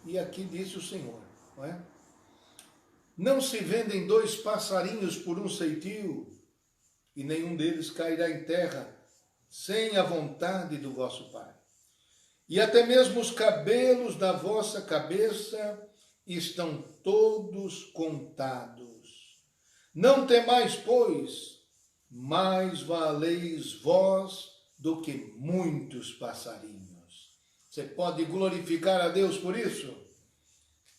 E aqui disse o Senhor, não é? Não se vendem dois passarinhos por um ceitio, e nenhum deles cairá em terra sem a vontade do vosso Pai. E até mesmo os cabelos da vossa cabeça estão todos contados. Não temais, pois, mais valeis vós do que muitos passarinhos. Você pode glorificar a Deus por isso?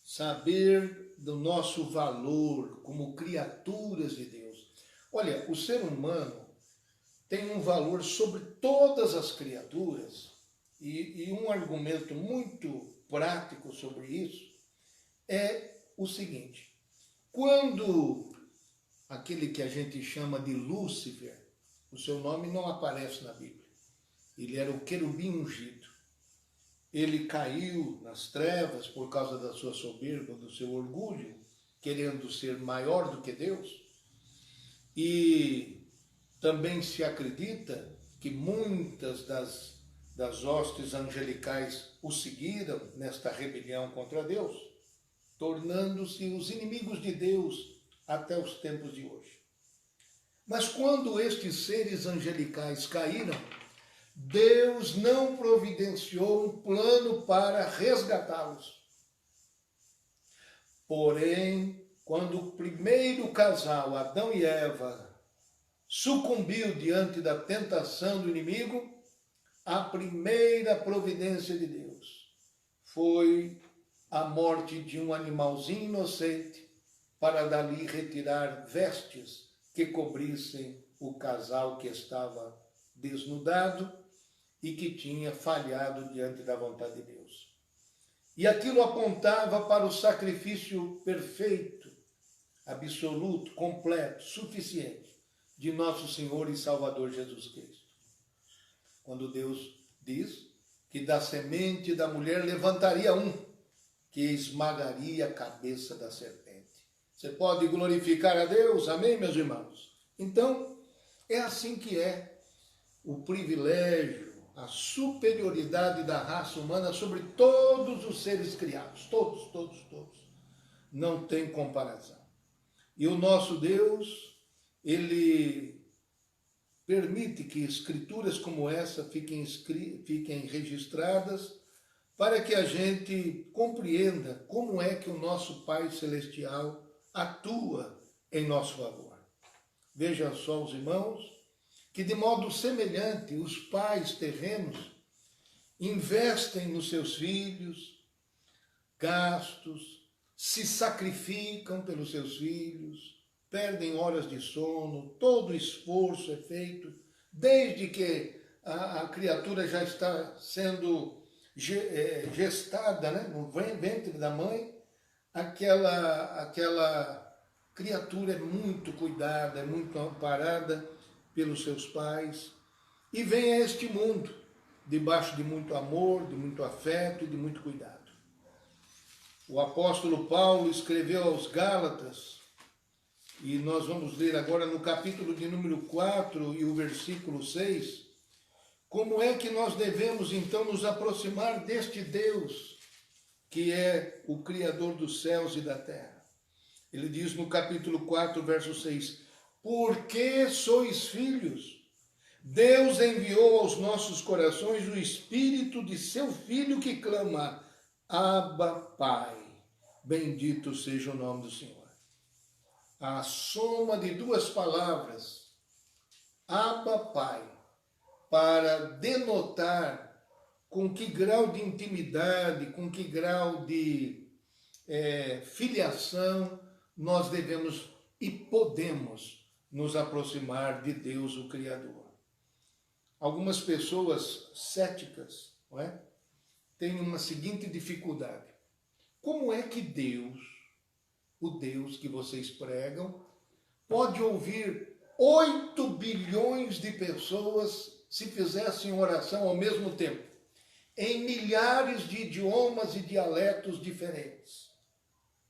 Saber do nosso valor como criaturas de Deus. Olha, o ser humano tem um valor sobre todas as criaturas, e um argumento muito prático sobre isso é o seguinte: quando aquele que a gente chama de Lúcifer, o seu nome não aparece na Bíblia, ele era o querubim ungido, ele caiu nas trevas por causa da sua soberba, do seu orgulho, querendo ser maior do que Deus, e também se acredita que muitas das hostes angelicais o seguiram nesta rebelião contra Deus, tornando-se os inimigos de Deus até os tempos de hoje. Mas quando estes seres angelicais caíram, Deus não providenciou um plano para resgatá-los. Porém, quando o primeiro casal, Adão e Eva, sucumbiu diante da tentação do inimigo, a primeira providência de Deus foi a morte de um animalzinho inocente para dali retirar vestes que cobrissem o casal que estava desnudado e que tinha falhado diante da vontade de Deus. E aquilo apontava para o sacrifício perfeito, absoluto, completo, suficiente de nosso Senhor e Salvador Jesus Cristo. Quando Deus diz que da semente da mulher levantaria um que esmagaria a cabeça da serpente. Você pode glorificar a Deus? Amém, meus irmãos? Então, é assim que é o privilégio, a superioridade da raça humana sobre todos os seres criados. Todos, todos, todos. Não tem comparação. E o nosso Deus, ele permite que escrituras como essa fiquem registradas para que a gente compreenda como é que o nosso Pai Celestial atua em nosso favor. Vejam só os irmãos, que de modo semelhante os pais terrenos investem nos seus filhos, gastos, se sacrificam pelos seus filhos, perdem horas de sono, todo esforço é feito, desde que a criatura já está sendo gestada, né, no ventre da mãe, aquela criatura é muito cuidada, é muito amparada pelos seus pais, e vem a este mundo, debaixo de muito amor, de muito afeto e de muito cuidado. O apóstolo Paulo escreveu aos Gálatas, e nós vamos ler agora no capítulo de número 4 e o versículo 6, como é que nós devemos então nos aproximar deste Deus, que é o Criador dos céus e da terra. Ele diz no capítulo 4, verso 6, porque sois filhos, Deus enviou aos nossos corações o Espírito de seu Filho que clama, Abba, Pai, bendito seja o nome do Senhor. A soma de duas palavras, Abba, Pai, para denotar com que grau de intimidade, com que grau de filiação nós devemos e podemos nos aproximar de Deus, o Criador. Algumas pessoas céticas, não é, têm uma seguinte dificuldade. Como é que Deus, o Deus que vocês pregam, pode ouvir 8 bilhões de pessoas se fizessem oração ao mesmo tempo, em milhares de idiomas e dialetos diferentes?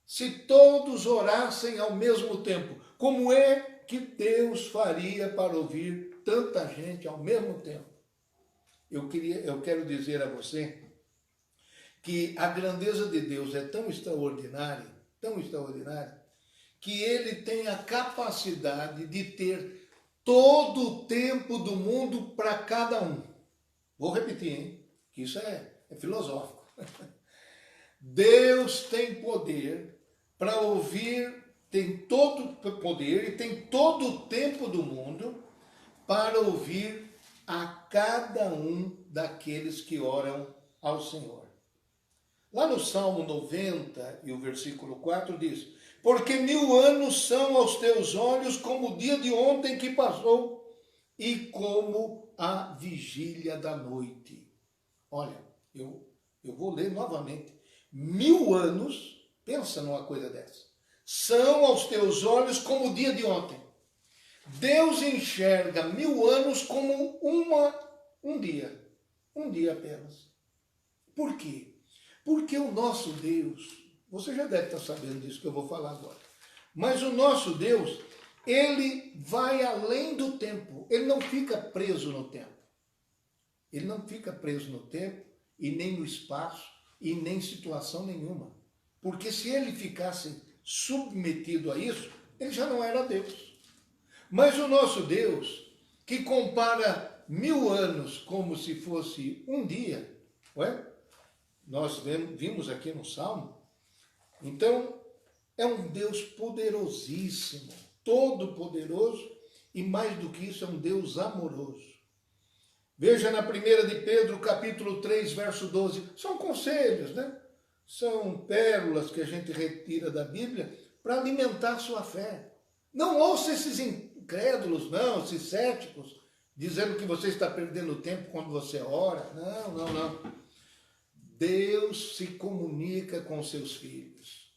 Se todos orassem ao mesmo tempo, como é que Deus faria para ouvir tanta gente ao mesmo tempo? Eu quero dizer a você que a grandeza de Deus é tão extraordinária, que ele tem a capacidade de ter todo o tempo do mundo para cada um. Vou repetir, hein? Que isso é filosófico. Deus tem poder para ouvir, tem todo o poder e tem todo o tempo do mundo para ouvir a cada um daqueles que oram ao Senhor. Lá no Salmo 90 e o versículo 4 diz: porque 1000 anos são aos teus olhos como o dia de ontem que passou e como a vigília da noite. Olha, eu vou ler novamente. 1000 anos, pensa numa coisa dessa, são aos teus olhos como o dia de ontem. Deus enxerga 1000 anos como um dia apenas. Por quê? Porque o nosso Deus, você já deve estar sabendo disso que eu vou falar agora, mas o nosso Deus, ele vai além do tempo, ele não fica preso no tempo. Ele não fica preso no tempo e nem no espaço e nem situação nenhuma. Porque se ele ficasse submetido a isso, ele já não era Deus. Mas o nosso Deus, que compara 1000 anos como se fosse um dia, nós vimos aqui no Salmo, então é um Deus poderosíssimo, todo-poderoso e mais do que isso é um Deus amoroso. Veja na 1 de Pedro, capítulo 3, verso 12, são conselhos, né? São pérolas que a gente retira da Bíblia para alimentar a sua fé. Não ouça esses incrédulos, não, esses céticos, dizendo que você está perdendo tempo quando você ora. Não. Deus se comunica com seus filhos.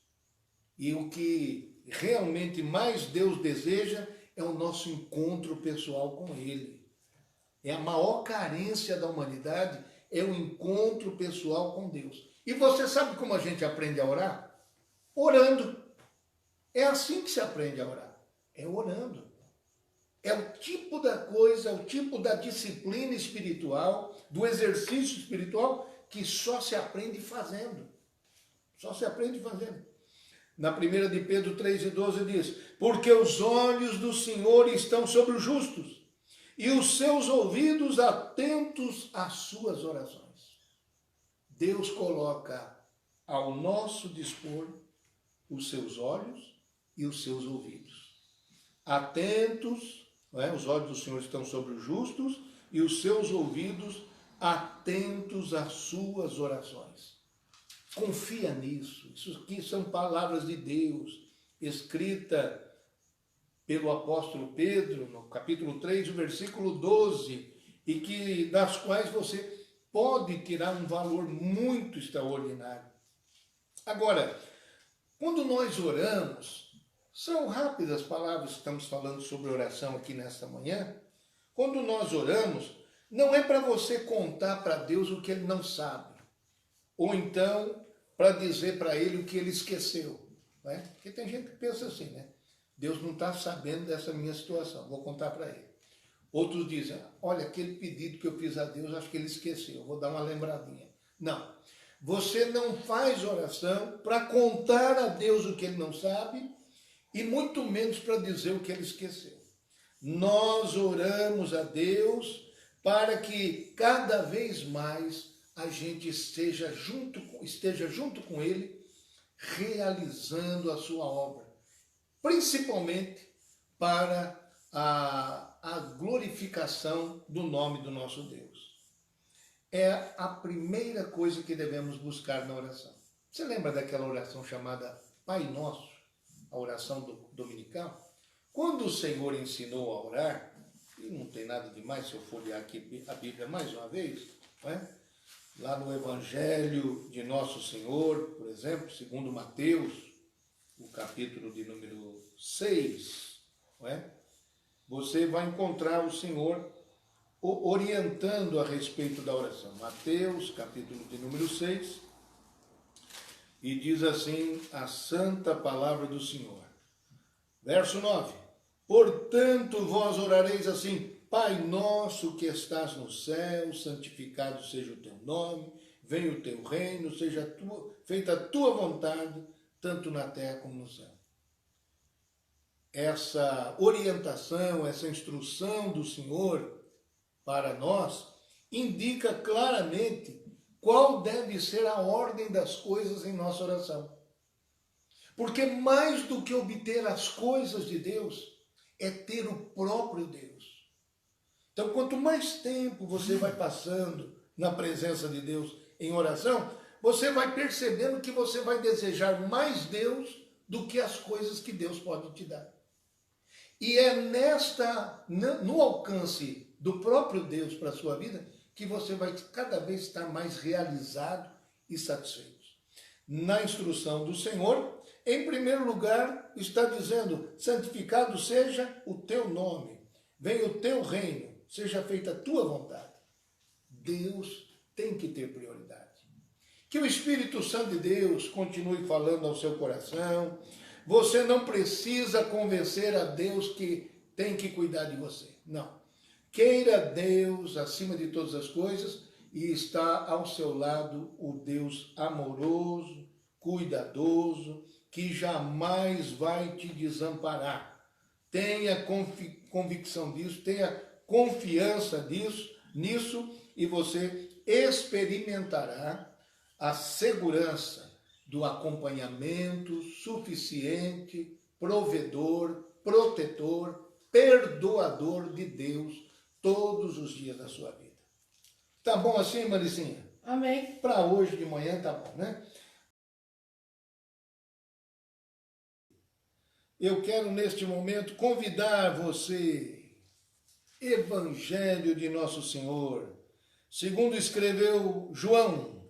E o que realmente mais Deus deseja é o nosso encontro pessoal com Ele. É a maior carência da humanidade, é o encontro pessoal com Deus. E você sabe como a gente aprende a orar? Orando. É assim que se aprende a orar. É orando. É o tipo da coisa, é o tipo da disciplina espiritual, do exercício espiritual, que só se aprende fazendo. Só se aprende fazendo. Na 1 de Pedro 3,12 diz: porque os olhos do Senhor estão sobre os justos, e os seus ouvidos atentos às suas orações. Deus coloca ao nosso dispor os seus olhos e os seus ouvidos. Atentos, os olhos do Senhor estão sobre os justos e os seus ouvidos atentos às suas orações. Confia nisso. Isso aqui são palavras de Deus, escrita pelo apóstolo Pedro, no capítulo 3, versículo 12, e das quais você pode tirar um valor muito extraordinário. Agora, quando nós oramos, são rápidas palavras que estamos falando sobre oração aqui nesta manhã. Quando nós oramos, não é para você contar para Deus o que Ele não sabe, ou então para dizer para Ele o que Ele esqueceu. Porque tem gente que pensa assim, né? Deus não está sabendo dessa minha situação, vou contar para Ele. Outros dizem, olha, aquele pedido que eu fiz a Deus, acho que Ele esqueceu, vou dar uma lembradinha. Não, você não faz oração para contar a Deus o que Ele não sabe, e muito menos para dizer o que Ele esqueceu. Nós oramos a Deus para que cada vez mais a gente esteja junto com Ele, realizando a sua obra. Principalmente para a glorificação do nome do nosso Deus. É a primeira coisa que devemos buscar na oração. Você lembra daquela oração chamada Pai Nosso, a oração dominical? Quando o Senhor ensinou a orar, e não tem nada demais se eu folhear aqui a Bíblia mais uma vez, lá no Evangelho de Nosso Senhor, por exemplo, segundo Mateus, o capítulo de número 6, você vai encontrar o Senhor orientando a respeito da oração. Mateus, capítulo de número 6, e diz assim a santa palavra do Senhor. Verso 9. Portanto, vós orareis assim: Pai nosso que estás no céu, santificado seja o teu nome, venha o teu reino, seja feita a tua vontade, tanto na terra como no céu. Essa orientação, essa instrução do Senhor para nós, indica claramente qual deve ser a ordem das coisas em nossa oração. Porque mais do que obter as coisas de Deus, é ter o próprio Deus. Então, quanto mais tempo você vai passando na presença de Deus em oração, você vai percebendo que você vai desejar mais Deus do que as coisas que Deus pode te dar. E é no alcance do próprio Deus para a sua vida, que você vai cada vez estar mais realizado e satisfeito. Na instrução do Senhor, em primeiro lugar, está dizendo, santificado seja o teu nome, venha o teu reino, seja feita a tua vontade. Deus tem que ter prioridade. Que o Espírito Santo de Deus continue falando ao seu coração. Você não precisa convencer a Deus que tem que cuidar de você. Não. Queira Deus acima de todas as coisas e está ao seu lado o Deus amoroso, cuidadoso, que jamais vai te desamparar. Tenha convicção disso, tenha confiança nisso e você experimentará a segurança do acompanhamento suficiente, provedor, protetor, perdoador de Deus todos os dias da sua vida. Tá bom assim, Maricinha? Amém. Para hoje de manhã tá bom, né? Eu quero neste momento convidar você, Evangelho de Nosso Senhor, segundo escreveu João,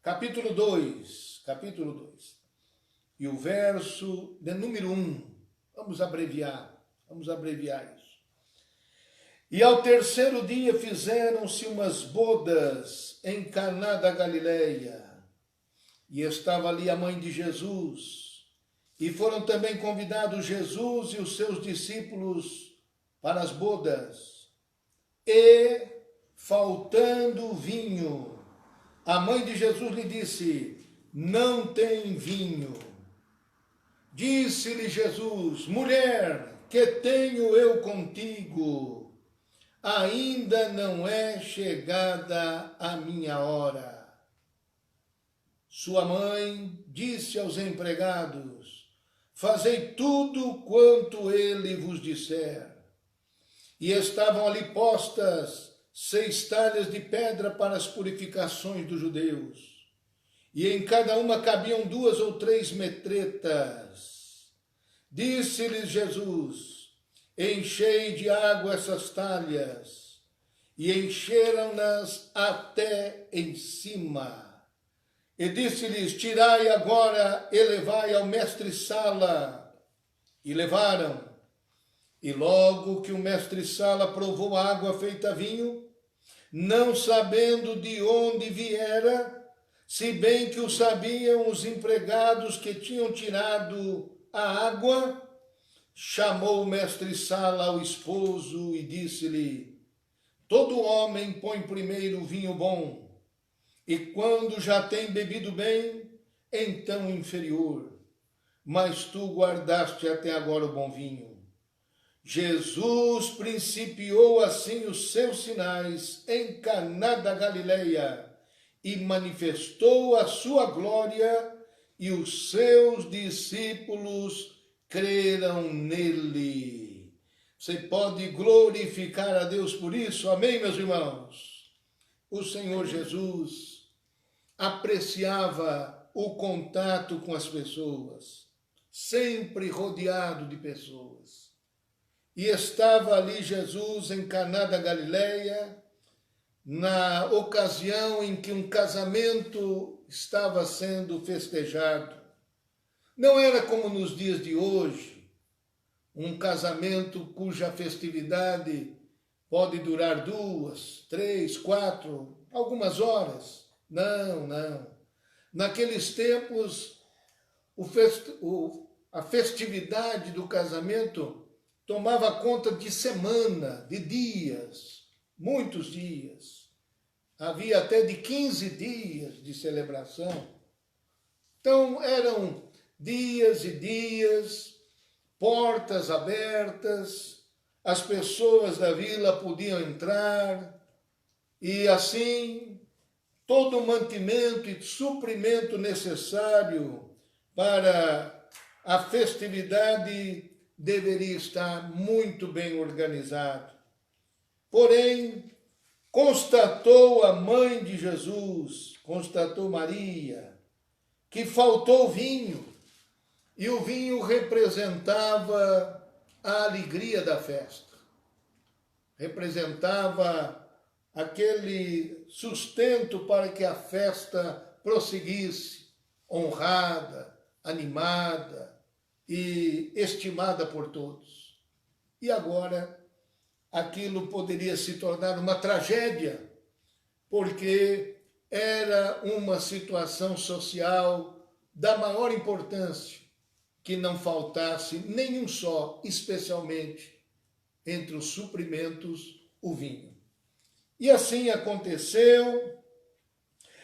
capítulo 2, e o verso de número 1, vamos abreviar isso. E ao terceiro dia fizeram-se umas bodas em Caná da Galileia, e estava ali a mãe de Jesus, e foram também convidados Jesus e os seus discípulos para as bodas. E, faltando vinho, a mãe de Jesus lhe disse, não tem vinho. Disse-lhe Jesus, mulher, que tenho eu contigo? Ainda não é chegada a minha hora. Sua mãe disse aos empregados, fazei tudo quanto ele vos disser. E estavam ali postas 6 talhas de pedra para as purificações dos judeus. E em cada uma cabiam 2 ou 3 metretas. Disse-lhes Jesus, enchei de água essas talhas. E encheram-nas até em cima. E disse-lhes, tirai agora e levai ao mestre-sala. E levaram. E logo que o mestre-sala provou a água feita vinho, não sabendo de onde viera, se bem que o sabiam os empregados que tinham tirado a água, chamou o mestre-sala ao esposo e disse-lhe, todo homem põe primeiro o vinho bom, e quando já tem bebido bem, então inferior. Mas tu guardaste até agora o bom vinho. Jesus principiou assim os seus sinais em Caná da Galileia e manifestou a sua glória e os seus discípulos creram nele. Você pode glorificar a Deus por isso? Amém, meus irmãos? O Senhor Jesus apreciava o contato com as pessoas, sempre rodeado de pessoas. E estava ali Jesus em Caná da Galileia, na ocasião em que um casamento estava sendo festejado. Não era como nos dias de hoje, um casamento cuja festividade pode durar 2, 3, 4, algumas horas. Não. Naqueles tempos, a festividade do casamento tomava conta de semana, de dias, muitos dias. Havia até de 15 dias de celebração. Então eram dias e dias, portas abertas, as pessoas da vila podiam entrar e assim todo o mantimento e suprimento necessário para a festividade deveria estar muito bem organizado. Porém, constatou a mãe de Jesus, constatou Maria, que faltou vinho, e o vinho representava a alegria da festa, representava aquele sustento para que a festa prosseguisse, honrada, animada e estimada por todos. E agora, aquilo poderia se tornar uma tragédia, porque era uma situação social da maior importância, que não faltasse nenhum só, especialmente entre os suprimentos, o vinho. E assim aconteceu.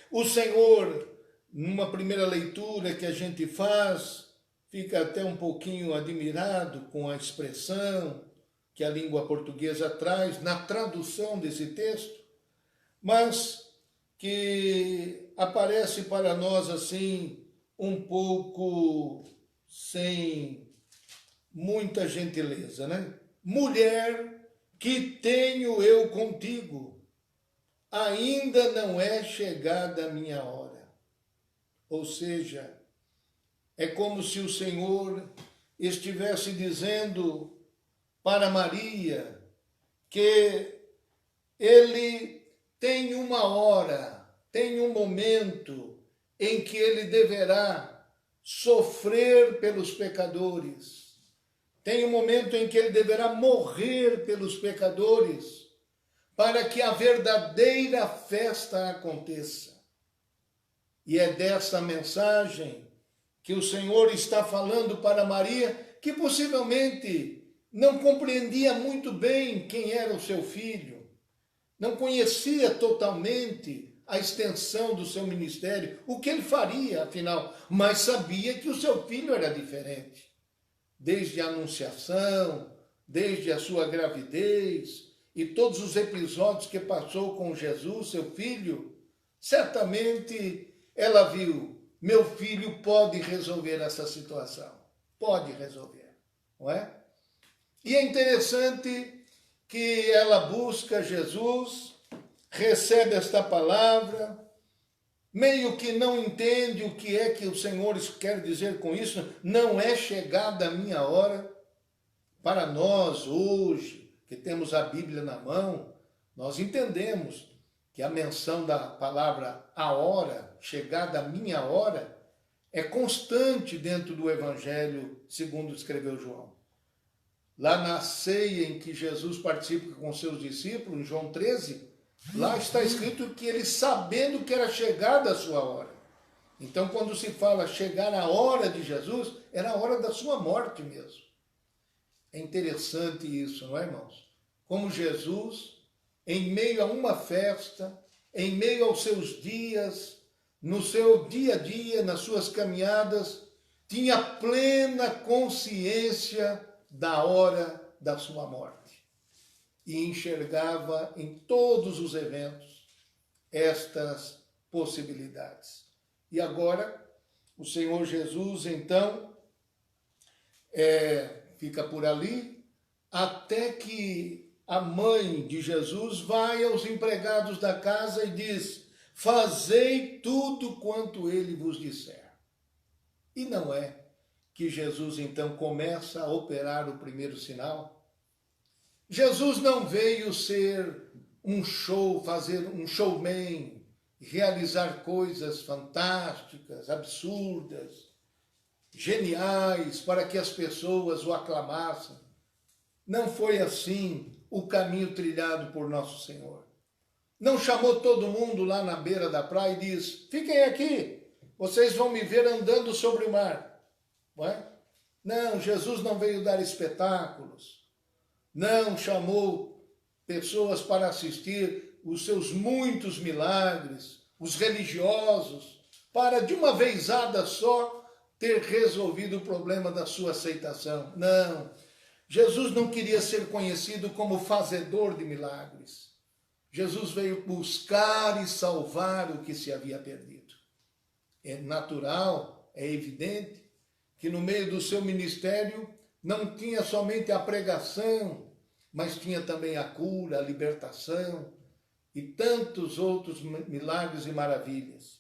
O Senhor, numa primeira leitura que a gente faz, fica até um pouquinho admirado com a expressão que a língua portuguesa traz na tradução desse texto, mas que aparece para nós assim um pouco sem muita gentileza, né? Mulher, que tenho eu contigo, ainda não é chegada a minha hora. Ou seja, é como se o Senhor estivesse dizendo para Maria que ele tem uma hora, tem um momento em que ele deverá sofrer pelos pecadores. Tem um momento em que ele deverá morrer pelos pecadores, para que a verdadeira festa aconteça. E é dessa mensagem que o Senhor está falando para Maria, que possivelmente não compreendia muito bem quem era o seu filho, não conhecia totalmente a extensão do seu ministério, o que ele faria, afinal, mas sabia que o seu filho era diferente. Desde a anunciação, desde a sua gravidez e todos os episódios que passou com Jesus, seu filho, certamente ela viu, meu filho pode resolver essa situação, pode resolver, não é? E é interessante que ela busca Jesus, recebe esta palavra, meio que não entende o que é que o Senhor quer dizer com isso, não é chegada a minha hora. Para nós hoje, que temos a Bíblia na mão, nós entendemos que a menção da palavra a hora, chegada a minha hora, é constante dentro do Evangelho segundo escreveu João. Lá na ceia em que Jesus participa com seus discípulos, em João 13, lá está escrito que ele, sabendo que era chegada a sua hora. Então, quando se fala chegar a hora de Jesus, era a hora da sua morte mesmo. É interessante isso, não é, irmãos? Como Jesus, em meio a uma festa, em meio aos seus dias, no seu dia a dia, nas suas caminhadas, tinha plena consciência da hora da sua morte. E enxergava em todos os eventos estas possibilidades. E agora, o Senhor Jesus, então, fica por ali, até que a mãe de Jesus vai aos empregados da casa e diz, fazei tudo quanto ele vos disser. E não é que Jesus, então, começa a operar o primeiro sinal? Jesus não veio ser um show, fazer um showman, realizar coisas fantásticas, absurdas, geniais, para que as pessoas o aclamassem. Não foi assim o caminho trilhado por Nosso Senhor. Não chamou todo mundo lá na beira da praia e disse, fiquem aqui, vocês vão me ver andando sobre o mar. Não é? Não, Jesus não veio dar espetáculos. Não chamou pessoas para assistir os seus muitos milagres, os religiosos, para de uma vezada só ter resolvido o problema da sua aceitação. Não, Jesus não queria ser conhecido como fazedor de milagres. Jesus veio buscar e salvar o que se havia perdido. É natural, é evidente, que no meio do seu ministério não tinha somente a pregação, mas tinha também a cura, a libertação e tantos outros milagres e maravilhas.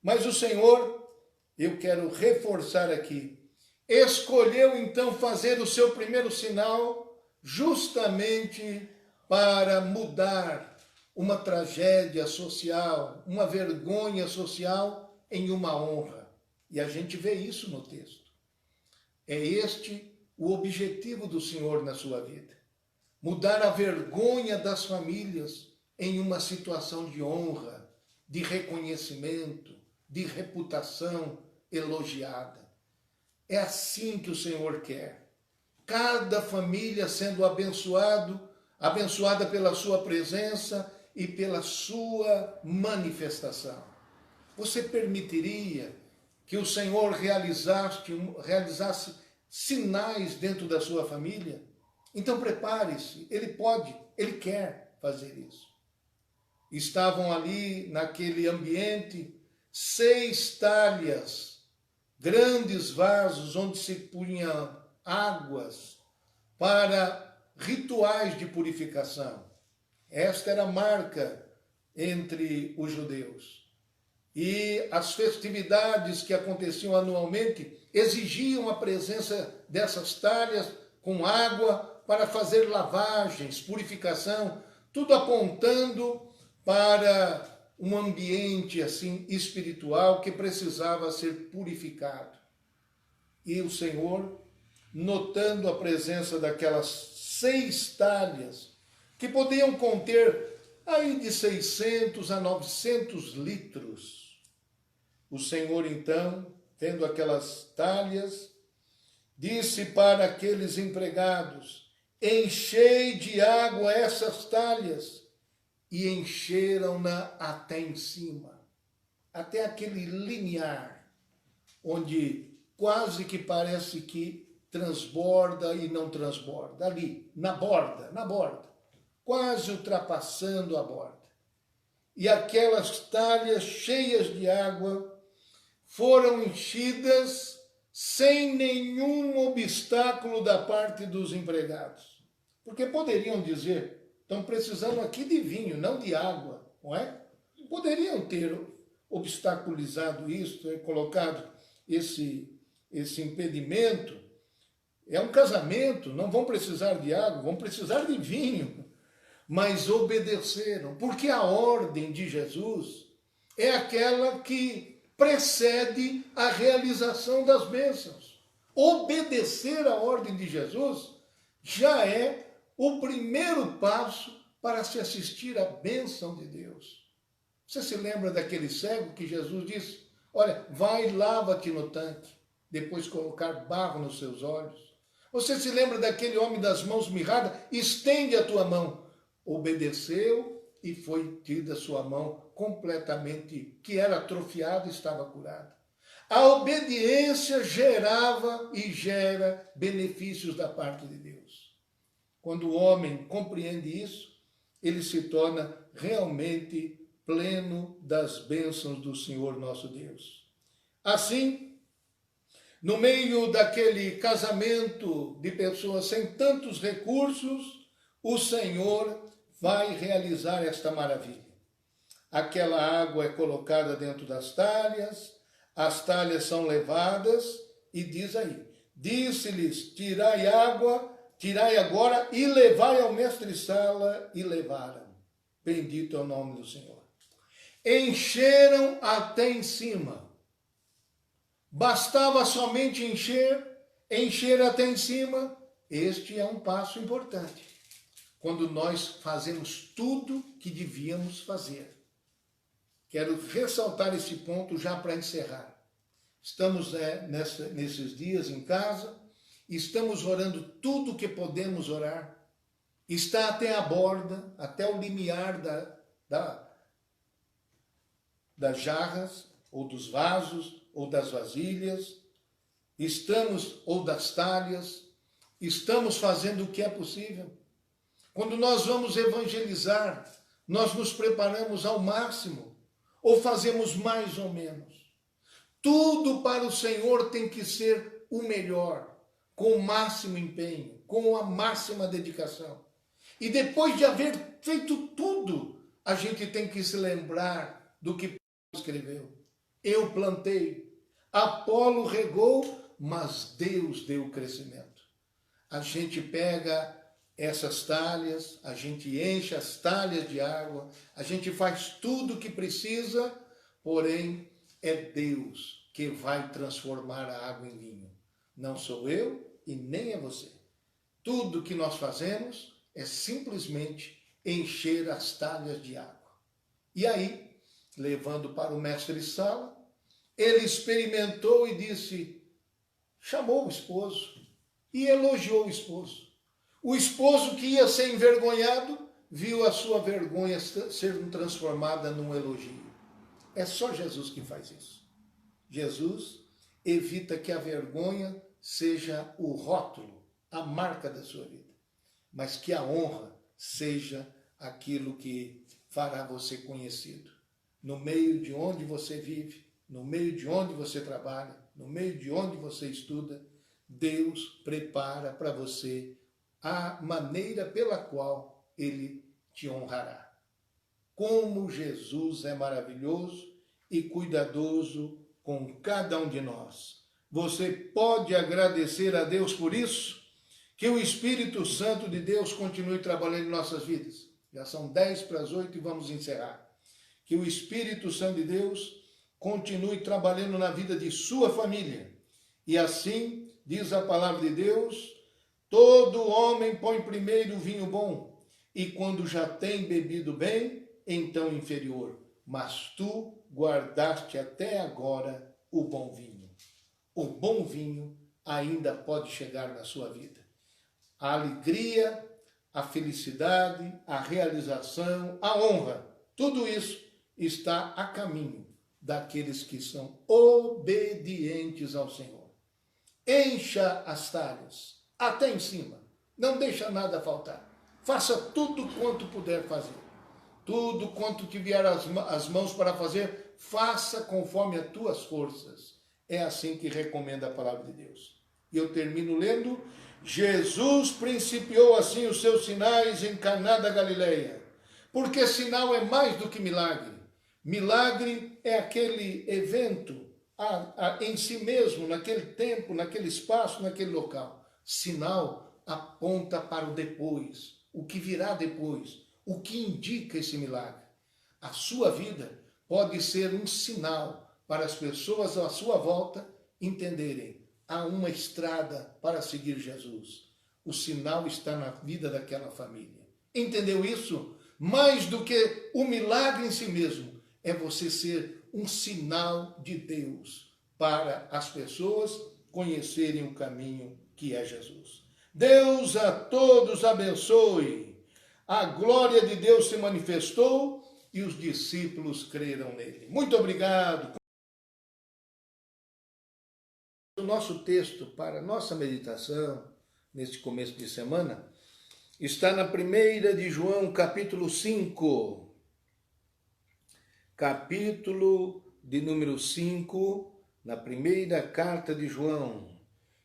Mas o Senhor, eu quero reforçar aqui, escolheu então fazer o seu primeiro sinal justamente para mudar uma tragédia social, uma vergonha social em uma honra. E a gente vê isso no texto. É este o objetivo do Senhor na sua vida. Mudar a vergonha das famílias em uma situação de honra, de reconhecimento, de reputação elogiada. É assim que o Senhor quer. Cada família sendo abençoada pela sua presença e pela sua manifestação. Você permitiria que o Senhor realizasse sinais dentro da sua família? Então prepare-se, Ele pode, Ele quer fazer isso. Estavam ali naquele ambiente 6 talhas, grandes vasos onde se punham águas para rituais de purificação. Esta era a marca entre os judeus. E as festividades que aconteciam anualmente exigiam a presença dessas talhas com água para fazer lavagens, purificação, tudo apontando para um ambiente assim espiritual que precisava ser purificado. E o Senhor, notando a presença daquelas 6 talhas, que podiam conter aí de 600 a 900 litros. O Senhor, então, vendo aquelas talhas, disse para aqueles empregados: enchei de água essas talhas, e encheram-na até em cima, até aquele limiar, onde quase que parece que transborda e não transborda, ali, na borda, quase ultrapassando a borda. E aquelas talhas cheias de água foram enchidas sem nenhum obstáculo da parte dos empregados. Porque poderiam dizer: estão precisando aqui de vinho, não de água, não é? Poderiam ter obstaculizado isso, ter colocado esse impedimento. É um casamento, não vão precisar de água, vão precisar de vinho. Mas obedeceram, porque a ordem de Jesus é aquela que precede a realização das bênçãos. Obedecer à ordem de Jesus já é o primeiro passo para se assistir à bênção de Deus. Você se lembra daquele cego que Jesus disse: olha, vai e lava-te no tanque, depois colocar barro nos seus olhos? Você se lembra daquele homem das mãos mirradas? Estende a tua mão. Obedeceu e foi tida sua mão completamente, que era atrofiada, estava curada. A obediência gerava e gera benefícios da parte de Deus. Quando o homem compreende isso, ele se torna realmente pleno das bênçãos do Senhor nosso Deus. Assim, no meio daquele casamento de pessoas sem tantos recursos, o Senhor vai realizar esta maravilha. Aquela água é colocada dentro das talhas, as talhas são levadas, e diz aí: disse-lhes: tirai água, tirai agora e levai ao mestre-sala, e levaram. Bendito é o nome do Senhor. Encheram até em cima. Bastava somente encher até em cima. Este é um passo importante, quando nós fazemos tudo que devíamos fazer. Quero ressaltar esse ponto já para encerrar. Estamos nesses dias em casa, estamos orando tudo que podemos orar, está até a borda, até o limiar das jarras, ou dos vasos, ou das vasilhas, ou das talhas, estamos fazendo o que é possível. Quando nós vamos evangelizar, nós nos preparamos ao máximo, ou fazemos mais ou menos. Tudo para o Senhor tem que ser o melhor, com o máximo empenho, com a máxima dedicação. E depois de haver feito tudo, a gente tem que se lembrar do que Paulo escreveu. Eu plantei, Apolo regou, mas Deus deu o crescimento. A gente pega essas talhas, a gente enche as talhas de água, a gente faz tudo o que precisa, porém é Deus que vai transformar a água em vinho. Não sou eu e nem é você. Tudo que nós fazemos é simplesmente encher as talhas de água. E aí, levando para o mestre-sala, ele experimentou e disse, chamou o esposo e elogiou o esposo. O esposo que ia ser envergonhado, viu a sua vergonha ser transformada num elogio. É só Jesus que faz isso. Jesus evita que a vergonha seja o rótulo, a marca da sua vida, mas que a honra seja aquilo que fará você conhecido. No meio de onde você vive, no meio de onde você trabalha, no meio de onde você estuda, Deus prepara para você a maneira pela qual Ele te honrará. Como Jesus é maravilhoso e cuidadoso com cada um de nós. Você pode agradecer a Deus por isso? Que o Espírito Santo de Deus continue trabalhando em nossas vidas. Já são 7:50 e vamos encerrar. Que o Espírito Santo de Deus continue trabalhando na vida de sua família. E assim, diz a palavra de Deus, todo homem põe primeiro o vinho bom, e quando já tem bebido bem, então inferior. Mas tu guardaste até agora o bom vinho. O bom vinho ainda pode chegar na sua vida. A alegria, a felicidade, a realização, a honra, tudo isso está a caminho daqueles que são obedientes ao Senhor. Encha as talhas, até em cima. Não deixa nada faltar. Faça tudo quanto puder fazer. Tudo quanto te vier às mãos para fazer, faça conforme as tuas forças. É assim que recomenda a palavra de Deus. E eu termino lendo, Jesus principiou assim os seus sinais em Caná da Galileia. Porque sinal é mais do que milagre. Milagre é aquele evento em si mesmo, naquele tempo, naquele espaço, naquele local. Sinal aponta para o depois, o que virá depois, o que indica esse milagre. A sua vida pode ser um sinal para as pessoas à sua volta entenderem. Há uma estrada para seguir Jesus. O sinal está na vida daquela família. Entendeu isso? Mais do que o milagre em si mesmo, é você ser um sinal de Deus para as pessoas conhecerem o caminho que é Jesus. Deus a todos abençoe. A glória de Deus se manifestou e os discípulos creram nele. Muito obrigado. O nosso texto para nossa meditação, neste começo de semana, está na 1 de João, capítulo 5. Capítulo de número 5, na primeira carta de João.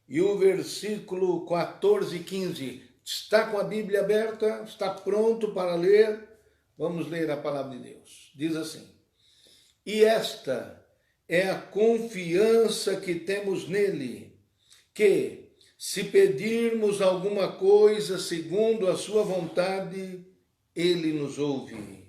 E o versículo 14 e 15. Está com a Bíblia aberta? Está pronto para ler? Vamos ler a palavra de Deus. Diz assim: E esta é a confiança que temos nele, que, se pedirmos alguma coisa segundo a sua vontade, ele nos ouve.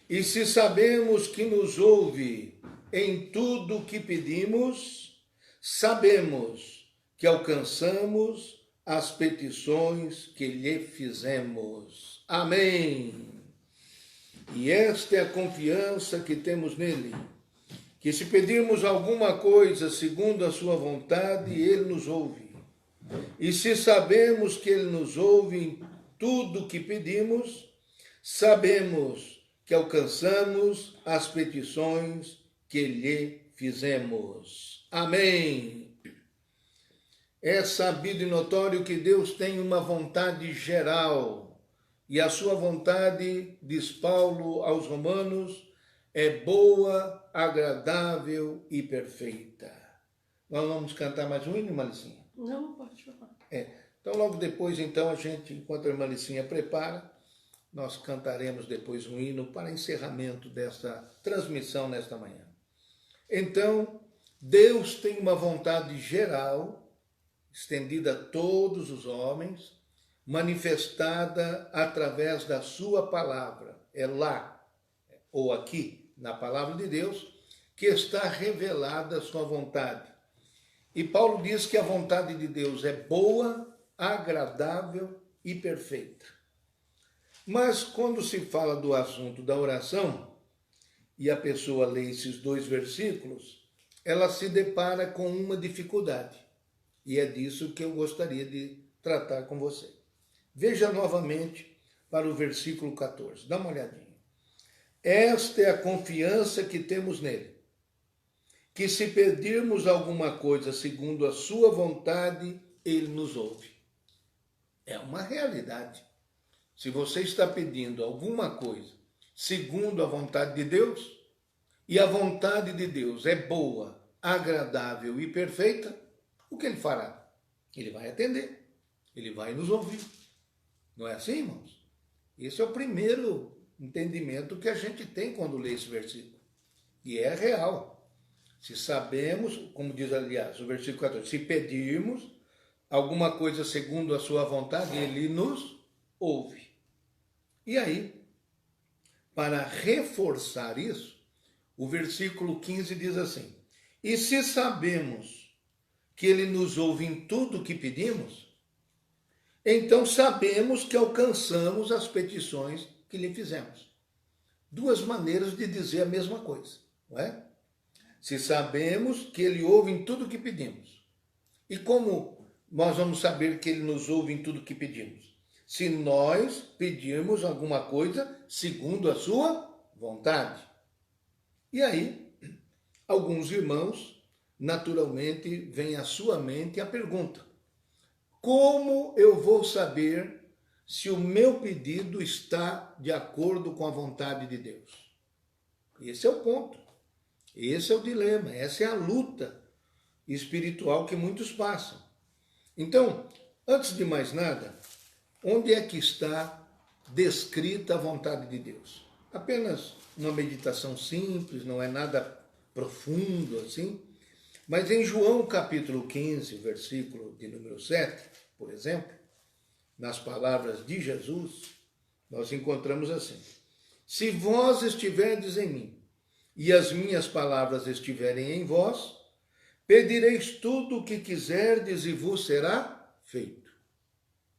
E se sabemos que nos ouve em tudo o que pedimos, sabemos que alcançamos as petições que lhe fizemos. Amém. E esta é a confiança que temos nele, que se pedirmos alguma coisa segundo a sua vontade, ele nos ouve. E se sabemos que ele nos ouve em tudo o que pedimos, sabemos que alcançamos as petições que lhe fizemos. Amém. É sabido e notório que Deus tem uma vontade geral, e a sua vontade, diz Paulo aos Romanos, é boa, agradável e perfeita. Nós vamos cantar mais um hino, Malicinha? Não, pode falar. Então, logo depois, então, a gente, enquanto a irmã Licinha prepara, nós cantaremos depois um hino para encerramento desta transmissão nesta manhã. Então, Deus tem uma vontade geral, estendida a todos os homens, manifestada através da sua palavra. É lá, ou aqui, na palavra de Deus, que está revelada a sua vontade. E Paulo diz que a vontade de Deus é boa, agradável e perfeita. Mas quando se fala do assunto da oração, e a pessoa lê esses 2 versículos, ela se depara com uma dificuldade. E é disso que eu gostaria de tratar com você. Veja novamente para o versículo 14, dá uma olhadinha. Esta é a confiança que temos nele, que se pedirmos alguma coisa segundo a sua vontade, ele nos ouve. É uma realidade. Se você está pedindo alguma coisa segundo a vontade de Deus, e a vontade de Deus é boa, agradável e perfeita, o que ele fará? Ele vai atender, ele vai nos ouvir. Não é assim, irmãos? Esse é o primeiro entendimento que a gente tem quando lê esse versículo. E é real. Se sabemos, como diz, aliás, o versículo 14, se pedirmos alguma coisa segundo a sua vontade, ele nos ouve. E aí, para reforçar isso, o versículo 15 diz assim, e se sabemos que ele nos ouve em tudo o que pedimos, então sabemos que alcançamos as petições que lhe fizemos. 2 maneiras de dizer a mesma coisa, não é? Se sabemos que ele ouve em tudo o que pedimos. E como nós vamos saber que ele nos ouve em tudo o que pedimos? Se nós pedirmos alguma coisa segundo a sua vontade. E aí, alguns irmãos, naturalmente, vem à sua mente a pergunta, como eu vou saber se o meu pedido está de acordo com a vontade de Deus? Esse é o ponto. Esse é o dilema, essa é a luta espiritual que muitos passam. Então, antes de mais nada, onde é que está descrita a vontade de Deus? Apenas uma meditação simples, não é nada profundo assim, mas em João capítulo 15, versículo de número 7, por exemplo, nas palavras de Jesus, nós encontramos assim, se vós estiverdes em mim, e as minhas palavras estiverem em vós, pedireis tudo o que quiserdes e vos será feito.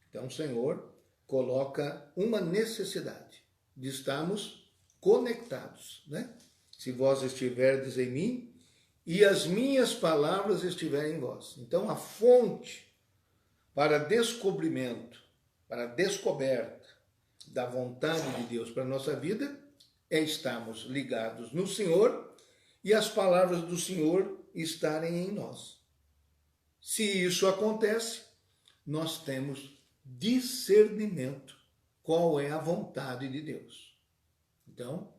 Então o Senhor coloca uma necessidade de estarmos conectados, né? Se vós estiverdes em mim e as minhas palavras estiverem em vós. Então a fonte para descobrimento, para descoberta da vontade de Deus para a nossa vida é estarmos ligados no Senhor e as palavras do Senhor estarem em nós. Se isso acontece, nós temos discernimento qual é a vontade de Deus. Então,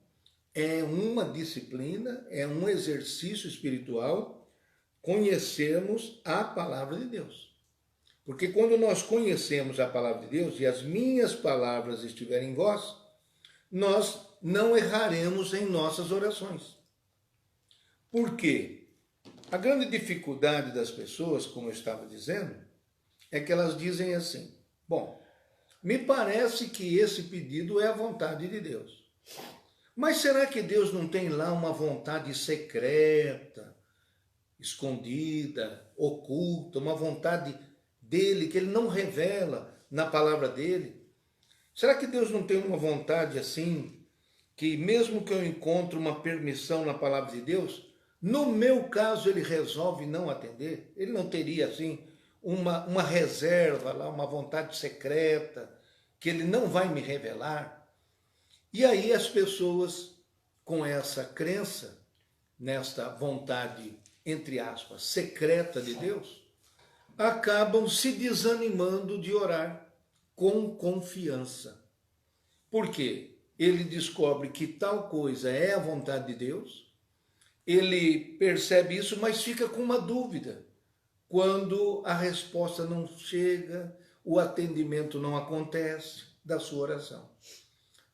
é uma disciplina, é um exercício espiritual conhecermos a palavra de Deus. Porque quando nós conhecemos a palavra de Deus e as minhas palavras estiverem em vós, nós não erraremos em nossas orações. Por quê? A grande dificuldade das pessoas, como eu estava dizendo, é que elas dizem assim, bom, me parece que esse pedido é a vontade de Deus. Mas será que Deus não tem lá uma vontade secreta, escondida, oculta, uma vontade dele que ele não revela na palavra dele? Será que Deus não tem uma vontade assim, que mesmo que eu encontre uma permissão na palavra de Deus, no meu caso ele resolve não atender? Ele não teria assim uma reserva lá, uma vontade secreta, que ele não vai me revelar? E aí as pessoas, com essa crença, nesta vontade, entre aspas, secreta de Deus, acabam se desanimando de orar com confiança. Por quê? Ele descobre que tal coisa é a vontade de Deus, ele percebe isso, mas fica com uma dúvida. Quando a resposta não chega, o atendimento não acontece da sua oração.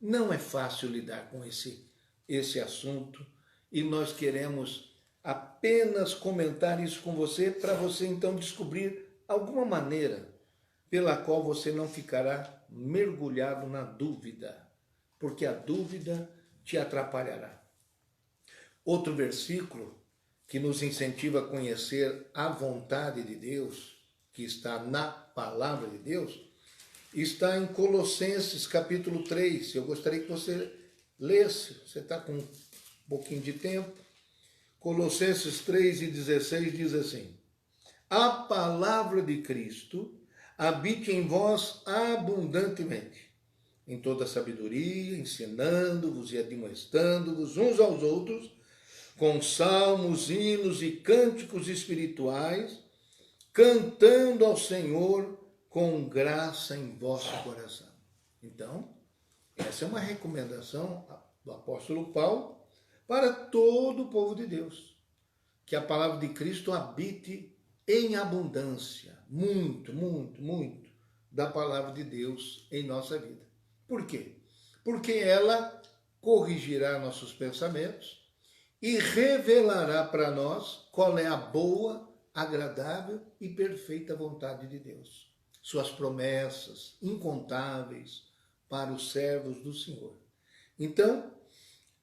Não é fácil lidar com esse assunto e nós queremos apenas comentar isso com você para você então descobrir alguma maneira pela qual você não ficará mergulhado na dúvida, porque a dúvida te atrapalhará. Outro versículo que nos incentiva a conhecer a vontade de Deus, que está na palavra de Deus, está em Colossenses capítulo 3. Eu gostaria que você lesse, você está com um pouquinho de tempo. Colossenses 3:16 diz assim: a palavra de Cristo habite em vós abundantemente, em toda sabedoria, ensinando-vos e admoestando-vos uns aos outros, com salmos, hinos e cânticos espirituais, cantando ao Senhor com graça em vosso coração. Então, essa é uma recomendação do apóstolo Paulo para todo o povo de Deus, que a palavra de Cristo habite em abundância, muito, muito, muito, da palavra de Deus em nossa vida. Por quê? Porque ela corrigirá nossos pensamentos e revelará para nós qual é a boa, agradável e perfeita vontade de Deus. Suas promessas incontáveis para os servos do Senhor. Então,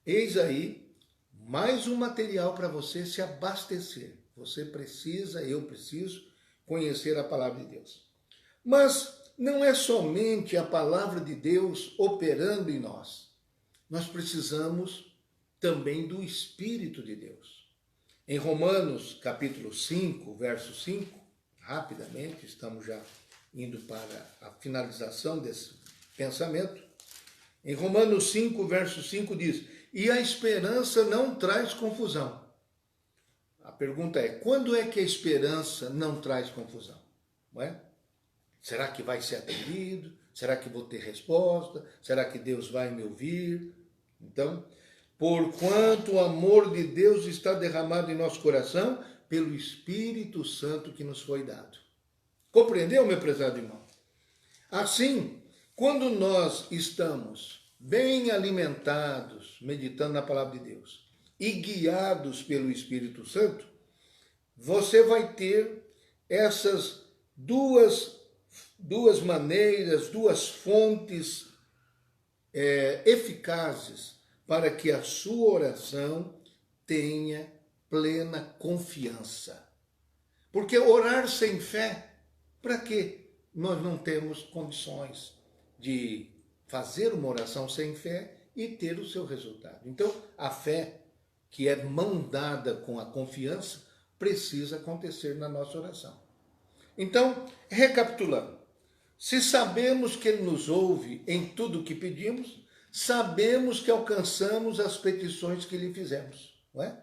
eis aí mais um material para você se abastecer. Você precisa, eu preciso, conhecer a palavra de Deus. Mas não é somente a palavra de Deus operando em nós. Nós precisamos também do Espírito de Deus. Em Romanos, capítulo 5, verso 5, rapidamente, estamos já indo para a finalização desse pensamento. Em Romanos 5, verso 5 diz: e a esperança não traz confusão. A pergunta é, quando é que a esperança não traz confusão? Não é? Será que vai ser atendido? Será que vou ter resposta? Será que Deus vai me ouvir? Então, porquanto o amor de Deus está derramado em nosso coração pelo Espírito Santo que nos foi dado. Compreendeu, meu prezado irmão? Assim, quando nós estamos bem alimentados, meditando na palavra de Deus, e guiados pelo Espírito Santo, você vai ter essas duas maneiras, duas fontes eficazes para que a sua oração tenha plena confiança. Porque orar sem fé, para quê? Nós não temos condições de fazer uma oração sem fé e ter o seu resultado. Então, a fé, que é mão dada com a confiança, precisa acontecer na nossa oração. Então, recapitulando, se sabemos que Ele nos ouve em tudo o que pedimos, sabemos que alcançamos as petições que lhe fizemos, não é?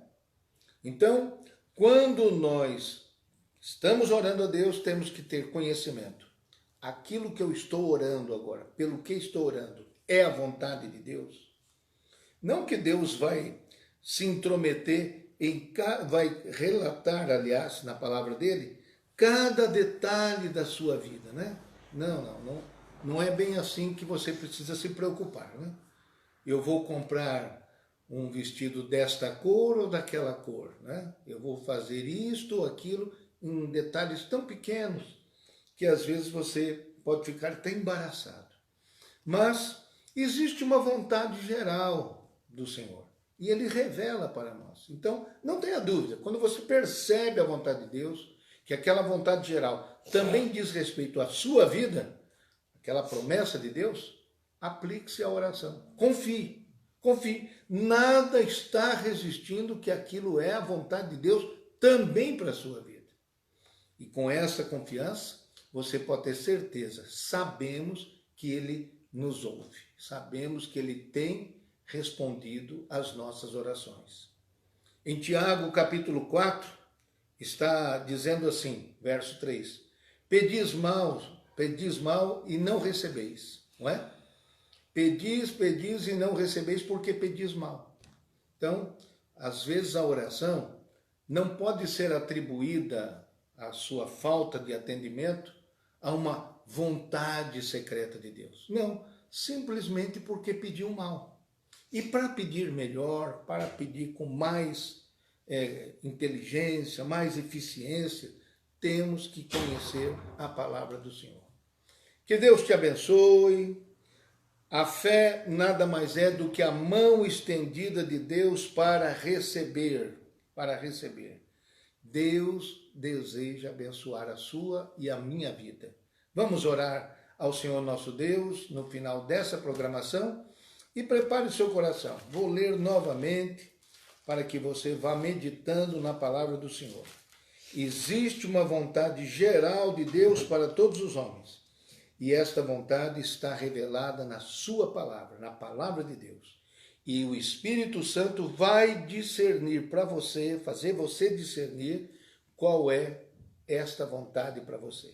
Então, quando nós estamos orando a Deus, temos que ter conhecimento. Aquilo que eu estou orando agora, pelo que estou orando, é a vontade de Deus? Não que Deus vai se intrometer, vai relatar, aliás, na palavra dele, cada detalhe da sua vida, né? Não é bem assim que você precisa se preocupar, né? Eu vou comprar um vestido desta cor ou daquela cor, né? Eu vou fazer isto ou aquilo em detalhes tão pequenos que às vezes você pode ficar até embaraçado. Mas existe uma vontade geral do Senhor e Ele revela para nós. Então, não tenha dúvida, quando você percebe a vontade de Deus, que aquela vontade geral também diz respeito à sua vida, aquela promessa de Deus, aplique-se à oração. Confie, confie. Nada está resistindo que aquilo é a vontade de Deus também para a sua vida. E com essa confiança, você pode ter certeza, sabemos que Ele nos ouve. sabemos que Ele tem respondido às nossas orações. Em Tiago, capítulo 4, está dizendo assim, verso 3, pedis mal e não recebeis, não é? Pedis e não recebeis porque pedis mal. Então, às vezes a oração não pode ser atribuída à sua falta de atendimento a uma vontade secreta de Deus. Não, simplesmente porque pediu mal. E para pedir melhor, para pedir com mais inteligência, mais eficiência, temos que conhecer a palavra do Senhor. Que Deus te abençoe. A fé nada mais é do que a mão estendida de Deus para receber, Deus deseja abençoar a sua e a minha vida. Vamos orar ao Senhor nosso Deus no final dessa programação e prepare o seu coração. Vou ler novamente para que você vá meditando na palavra do Senhor. Existe uma vontade geral de Deus para todos os homens. E esta vontade está revelada na sua palavra, na palavra de Deus. E o Espírito Santo vai discernir para você, fazer você discernir qual é esta vontade para você.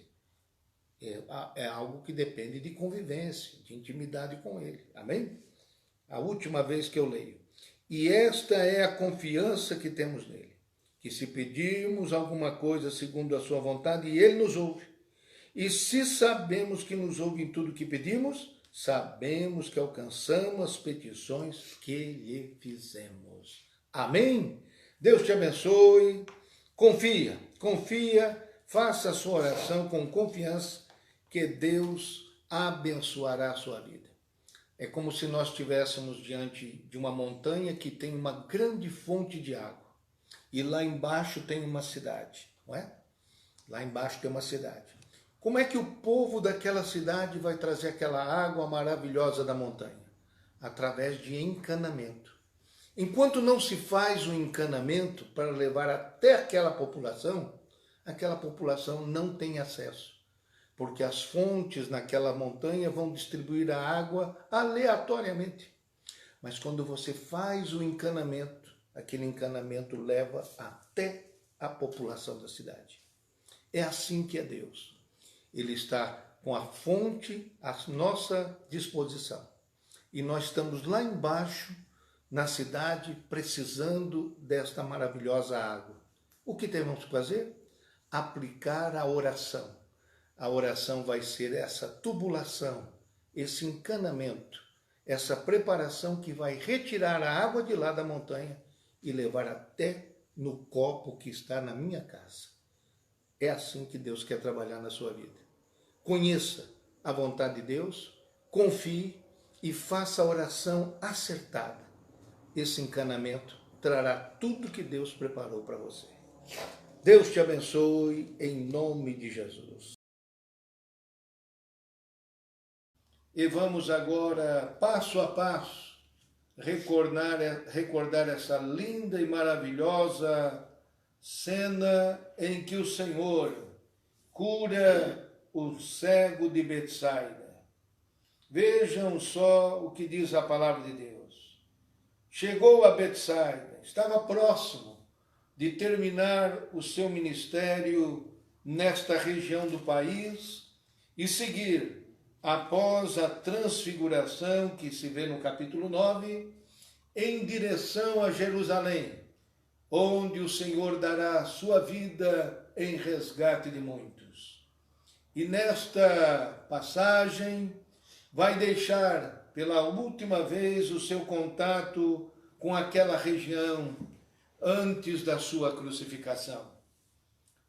É algo que depende de convivência, de intimidade com Ele. Amém? A última vez que eu leio. E esta é a confiança que temos nele, que se pedirmos alguma coisa segundo a sua vontade, Ele nos ouve. E se sabemos que nos ouve em tudo que pedimos, sabemos que alcançamos as petições que lhe fizemos. Amém? Deus te abençoe. Confia, faça a sua oração com confiança que Deus abençoará a sua vida. É como se nós estivéssemos diante de uma montanha que tem uma grande fonte de água. E lá embaixo tem uma cidade, não é? Lá embaixo tem uma cidade. Como é que o povo daquela cidade vai trazer aquela água maravilhosa da montanha? Através de encanamento. Enquanto não se faz o encanamento para levar até aquela população não tem acesso. Porque as fontes naquela montanha vão distribuir a água aleatoriamente. Mas quando você faz o encanamento, aquele encanamento leva até a população da cidade. É assim que é Deus. Ele está com a fonte à nossa disposição. E nós estamos lá embaixo, na cidade, precisando desta maravilhosa água. O que temos que fazer? Aplicar a oração. A oração vai ser essa tubulação, esse encanamento, essa preparação que vai retirar a água de lá da montanha e levar até no copo que está na minha casa. É assim que Deus quer trabalhar na sua vida. Conheça a vontade de Deus, confie e faça a oração acertada. Esse encanamento trará tudo que Deus preparou para você. Deus te abençoe em nome de Jesus. E vamos agora, passo a passo, recordar essa linda e maravilhosa cena em que o Senhor cura o cego de Betsaida. Vejam só o que diz a palavra de Deus. Chegou a Betsaida, estava próximo de terminar o seu ministério nesta região do país e seguir, após a transfiguração que se vê no capítulo 9, em direção a Jerusalém, onde o Senhor dará a sua vida em resgate de muitos. E nesta passagem vai deixar pela última vez o seu contato com aquela região antes da sua crucificação.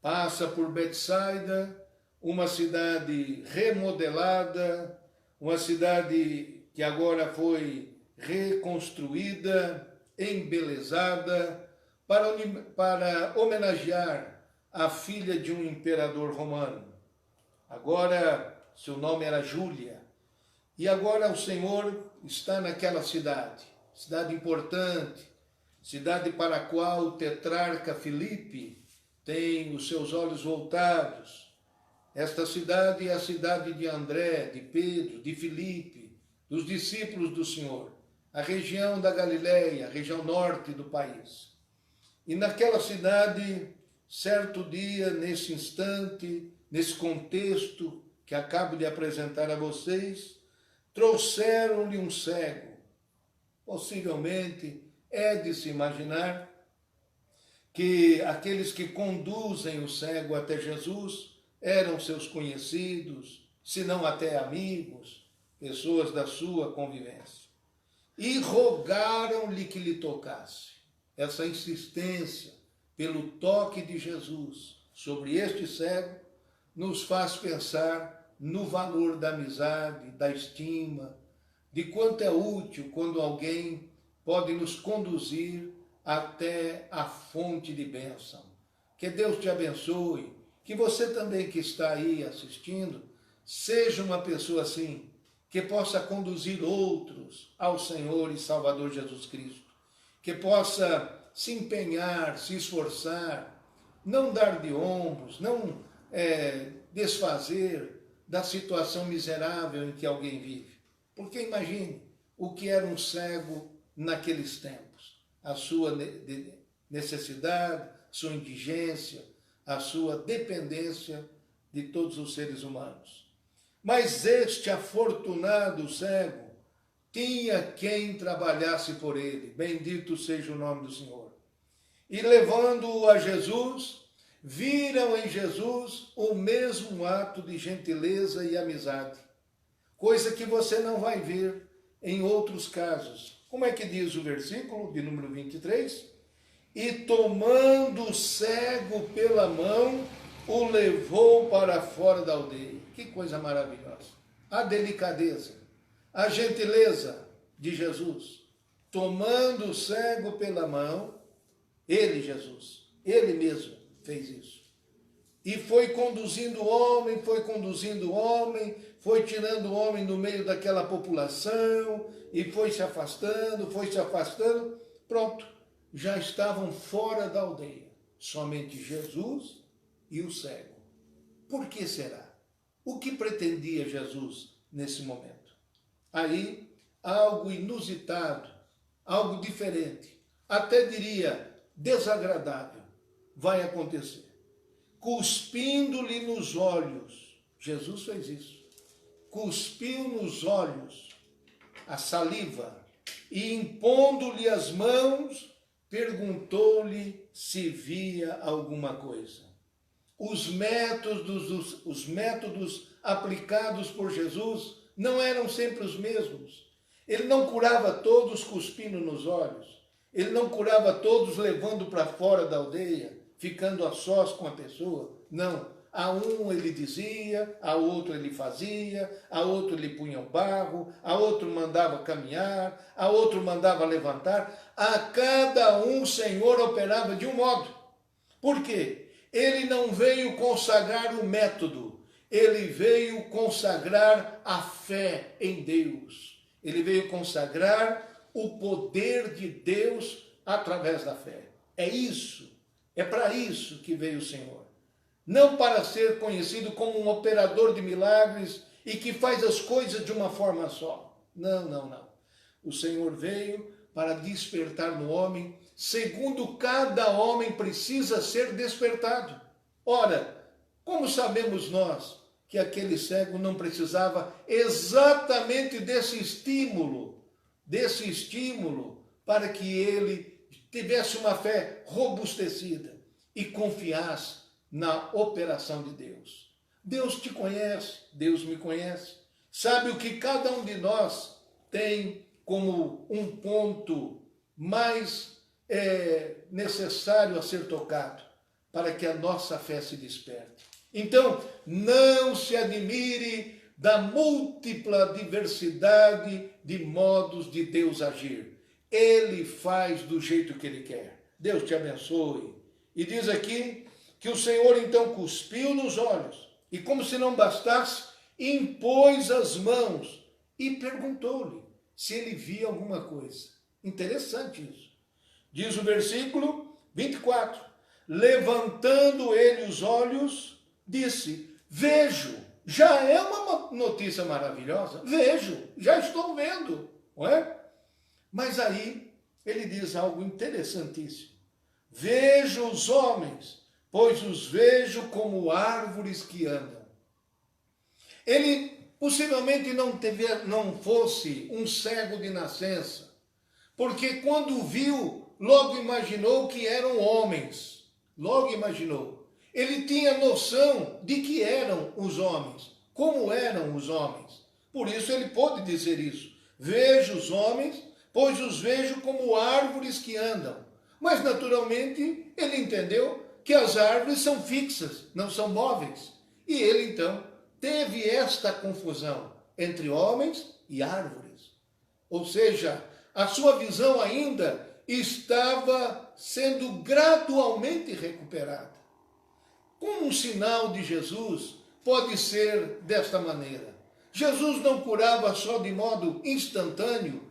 Passa por Betsaida, uma cidade remodelada, uma cidade que agora foi reconstruída, embelezada, para homenagear a filha de um imperador romano. Agora, seu nome era Júlia. E agora o Senhor está naquela cidade importante, cidade para a qual o tetrarca Filipe tem os seus olhos voltados. Esta cidade é a cidade de André, de Pedro, de Filipe, dos discípulos do Senhor, a região da Galileia, a região norte do país. E naquela cidade, certo dia, nesse instante, nesse contexto que acabo de apresentar a vocês, trouxeram-lhe um cego. Possivelmente é de se imaginar que aqueles que conduzem o cego até Jesus eram seus conhecidos, se não até amigos, pessoas da sua convivência. E rogaram-lhe que lhe tocasse. Essa insistência pelo toque de Jesus sobre este cego nos faz pensar no valor da amizade, da estima, de quanto é útil quando alguém pode nos conduzir até a fonte de bênção. Que Deus te abençoe, que você também que está aí assistindo, seja uma pessoa assim, que possa conduzir outros ao Senhor e Salvador Jesus Cristo, que possa se empenhar, se esforçar, não dar de ombros, não desfazer da situação miserável em que alguém vive. Porque imagine o que era um cego naqueles tempos, a sua necessidade, sua indigência, a sua dependência de todos os seres humanos. Mas este afortunado cego tinha quem trabalhasse por ele, bendito seja o nome do Senhor. E levando-o a Jesus, viram em Jesus o mesmo ato de gentileza e amizade, coisa que você não vai ver em outros casos. Como é que diz o versículo de número 23? E tomando o cego pela mão, o levou para fora da aldeia. Que coisa maravilhosa! A delicadeza, a gentileza de Jesus, tomando o cego pela mão, ele, Jesus, ele mesmo fez isso. E foi conduzindo o homem, foi tirando o homem do meio daquela população, e foi se afastando, pronto, já estavam fora da aldeia, somente Jesus e o cego. Por que será? O que pretendia Jesus nesse momento? Aí, algo inusitado, algo diferente, até diria desagradável, vai acontecer. Cuspindo-lhe nos olhos, Jesus fez isso, cuspiu nos olhos a saliva e impondo-lhe as mãos, perguntou-lhe se via alguma coisa. Os métodos aplicados por Jesus não eram sempre os mesmos. Ele não curava todos cuspindo nos olhos. Ele não curava todos levando para fora da aldeia, ficando a sós com a pessoa. Não. A um ele dizia, a outro ele fazia, a outro ele punha o barro, a outro mandava caminhar, a outro mandava levantar. A cada um o Senhor operava de um modo. Por quê? Ele não veio consagrar o método, ele veio consagrar a fé em Deus. Ele veio consagrar o poder de Deus através da fé. É isso, é para isso que veio o Senhor. Não para ser conhecido como um operador de milagres e que faz as coisas de uma forma só. Não. O Senhor veio para despertar no homem, segundo cada homem precisa ser despertado. Ora, como sabemos nós que aquele cego não precisava exatamente desse estímulo para que ele tivesse uma fé robustecida e confiasse na operação de Deus. Deus te conhece, Deus me conhece, sabe o que cada um de nós tem como um ponto mais necessário a ser tocado para que a nossa fé se desperte. Então, não se admire da múltipla diversidade de modos de Deus agir. Ele faz do jeito que Ele quer. Deus te abençoe. E diz aqui que o Senhor então cuspiu nos olhos e, como se não bastasse, impôs as mãos e perguntou-lhe se ele via alguma coisa. Interessante isso. Diz o versículo 24. Levantando ele os olhos, disse: vejo. já é uma notícia maravilhosa. Vejo, já estou vendo, não é? Mas aí ele diz algo interessantíssimo. Vejo os homens, pois os vejo como árvores que andam. Ele possivelmente não fosse um cego de nascença, porque quando viu, logo imaginou que eram homens. Logo imaginou. Ele tinha noção de que eram os homens, como eram os homens. Por isso ele pôde dizer isso. Vejo os homens, pois os vejo como árvores que andam. Mas naturalmente ele entendeu que as árvores são fixas, não são móveis. E ele então teve esta confusão entre homens e árvores. Ou seja, a sua visão ainda estava sendo gradualmente recuperada. Como um sinal de Jesus, pode ser desta maneira. Jesus não curava só de modo instantâneo.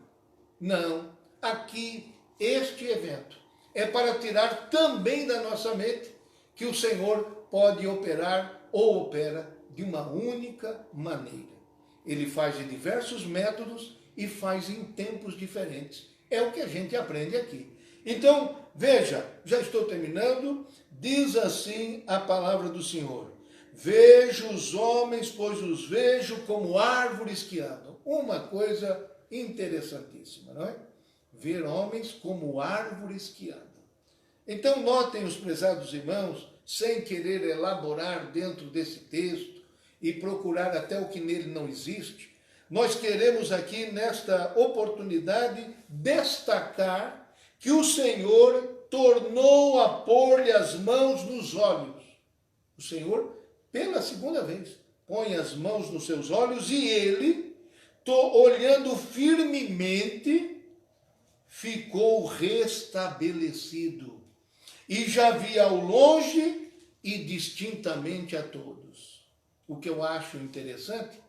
Não. Aqui, este evento é para tirar também da nossa mente que o Senhor pode operar ou opera de uma única maneira. Ele faz de diversos métodos e faz em tempos diferentes. É o que a gente aprende aqui. Então, veja, já estou terminando. Diz assim a palavra do Senhor. Vejo os homens, pois os vejo como árvores que andam. Uma coisa interessantíssima, não é? Ver homens como árvores que andam. Então, notem os prezados irmãos, sem querer elaborar dentro desse texto e procurar até o que nele não existe, nós queremos aqui, nesta oportunidade, destacar que o Senhor tornou a pôr-lhe as mãos nos olhos. O Senhor, pela segunda vez, põe as mãos nos seus olhos e ele, olhando firmemente, ficou restabelecido. E já via ao longe e distintamente a todos. O que eu acho interessante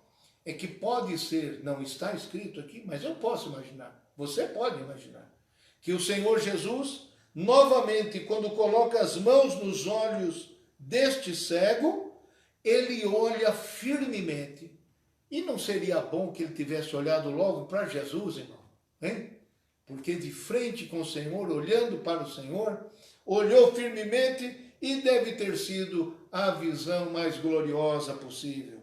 é que pode ser, não está escrito aqui, mas eu posso imaginar, você pode imaginar, que o Senhor Jesus, novamente, quando coloca as mãos nos olhos deste cego, ele olha firmemente. E não seria bom que ele tivesse olhado logo para Jesus, irmão? Hein? Porque de frente com o Senhor, olhando para o Senhor, olhou firmemente e deve ter sido a visão mais gloriosa possível.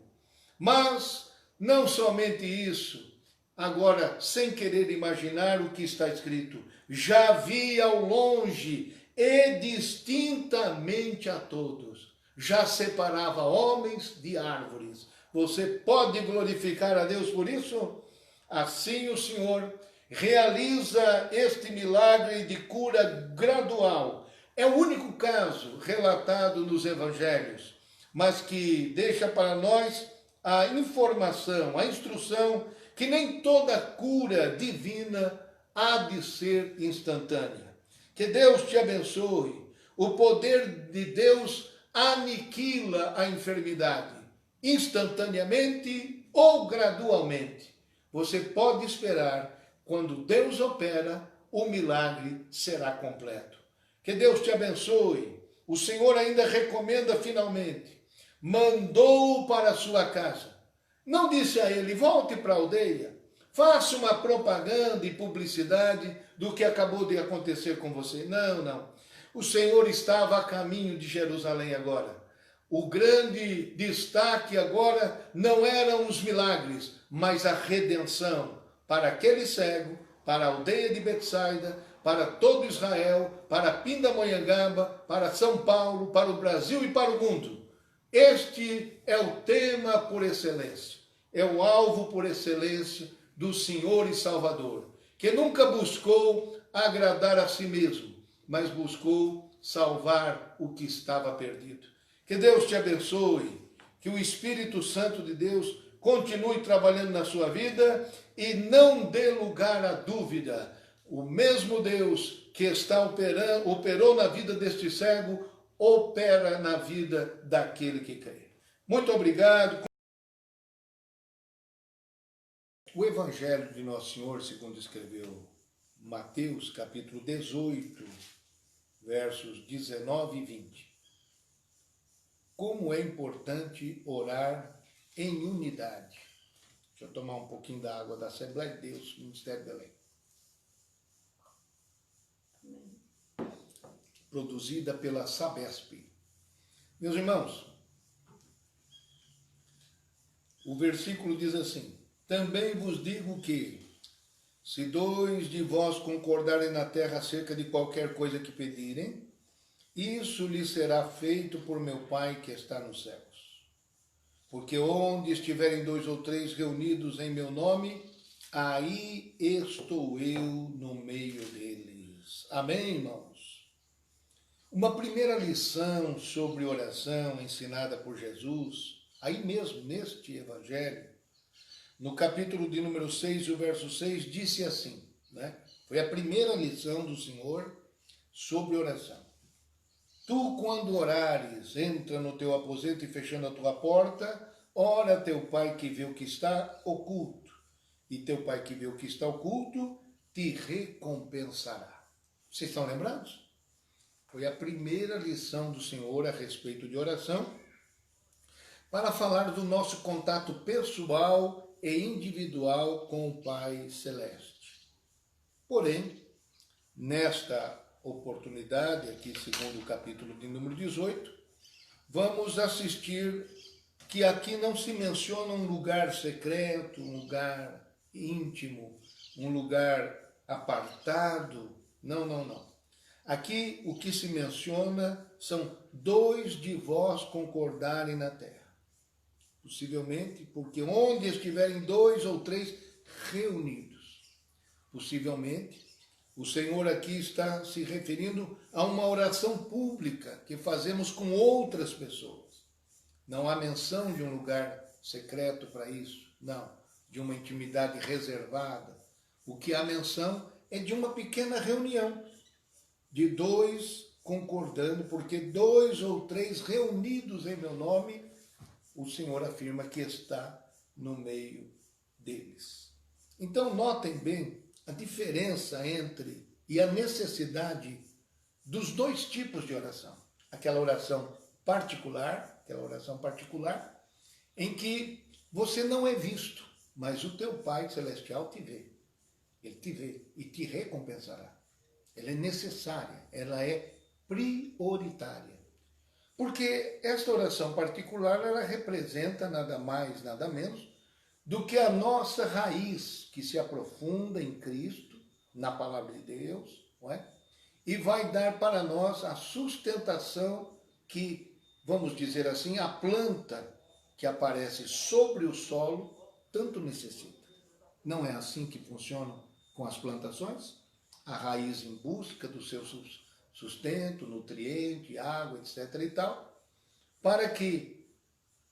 Mas não somente isso, agora, sem querer imaginar o que está escrito, já vi ao longe e distintamente a todos, já separava homens de árvores. Você pode glorificar a Deus por isso? Assim o Senhor realiza este milagre de cura gradual. É o único caso relatado nos evangelhos, mas que deixa para nós a informação, a instrução, que nem toda cura divina há de ser instantânea. Que Deus te abençoe. O poder de Deus aniquila a enfermidade, instantaneamente ou gradualmente. Você pode esperar, quando Deus opera, o milagre será completo. Que Deus te abençoe. O Senhor ainda recomenda finalmente. Mandou para a sua casa. Não disse a ele, volte para a aldeia. Faça uma propaganda e publicidade do que acabou de acontecer com você. Não, não. O Senhor estava a caminho de Jerusalém agora. O grande destaque agora não eram os milagres, mas a redenção para aquele cego, para a aldeia de Betsaida, para todo Israel, para Pindamonhangaba, para São Paulo, para o Brasil e para o mundo. Este é o tema por excelência, é o alvo por excelência do Senhor e Salvador, que nunca buscou agradar a si mesmo, mas buscou salvar o que estava perdido. Que Deus te abençoe, que o Espírito Santo de Deus continue trabalhando na sua vida e não dê lugar à dúvida. O mesmo Deus que operou na vida deste cego, opera na vida daquele que crê. Muito obrigado. O Evangelho de Nosso Senhor, segundo escreveu Mateus, capítulo 18, versos 19 e 20. Como é importante orar em unidade. Deixa eu tomar um pouquinho da água da Assembleia de Deus, Ministério de Belém. Produzida pela Sabesp. Meus irmãos, o versículo diz assim: também vos digo que, se 2 de vós concordarem na terra acerca de qualquer coisa que pedirem, isso lhes será feito por meu Pai que está nos céus. Porque onde estiverem 2 ou 3 reunidos em meu nome, aí estou eu no meio deles. Amém, irmãos? Uma primeira lição sobre oração ensinada por Jesus, aí mesmo neste evangelho, no capítulo de número 6, o verso 6, disse assim, né? Foi a primeira lição do Senhor sobre oração. Tu, quando orares, entra no teu aposento e fechando a tua porta, ora a teu Pai que vê o que está oculto, e teu Pai que vê o que está oculto te recompensará. Vocês estão lembrados? Foi a primeira lição do Senhor a respeito de oração, para falar do nosso contato pessoal e individual com o Pai Celeste. Porém, nesta oportunidade, aqui segundo o capítulo de número 18, vamos assistir que aqui não se menciona um lugar secreto, um lugar íntimo, um lugar apartado. Não. Aqui o que se menciona são 2 de vós concordarem na terra. Possivelmente, porque onde estiverem 2 ou 3 reunidos. Possivelmente, o Senhor aqui está se referindo a uma oração pública que fazemos com outras pessoas. Não há menção de um lugar secreto para isso, não, de uma intimidade reservada. O que há menção é de uma pequena reunião, de 2 concordando, porque 2 ou 3 reunidos em meu nome, o Senhor afirma que está no meio deles. Então, notem bem a diferença entre e a necessidade dos 2 tipos de oração. Aquela oração particular, em que você não é visto, mas o teu Pai Celestial te vê. Ele te vê e te recompensará. Ela é necessária, ela é prioritária. Porque esta oração particular, ela representa nada mais, nada menos, do que a nossa raiz, que se aprofunda em Cristo, na palavra de Deus, não é? E vai dar para nós a sustentação que, vamos dizer assim, a planta que aparece sobre o solo tanto necessita. Não é assim que funcionam com as plantações? A raiz em busca do seu sustento, nutriente, água, etc. e tal, para que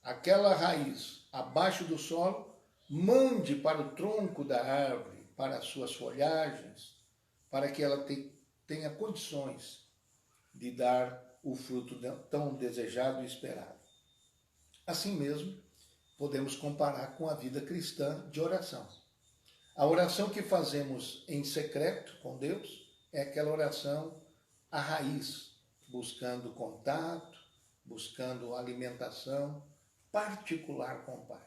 aquela raiz abaixo do solo mande para o tronco da árvore, para as suas folhagens, para que ela tenha condições de dar o fruto tão desejado e esperado. Assim mesmo, podemos comparar com a vida cristã de oração. A oração que fazemos em secreto com Deus é aquela oração a raiz, buscando contato, buscando alimentação particular com o Pai.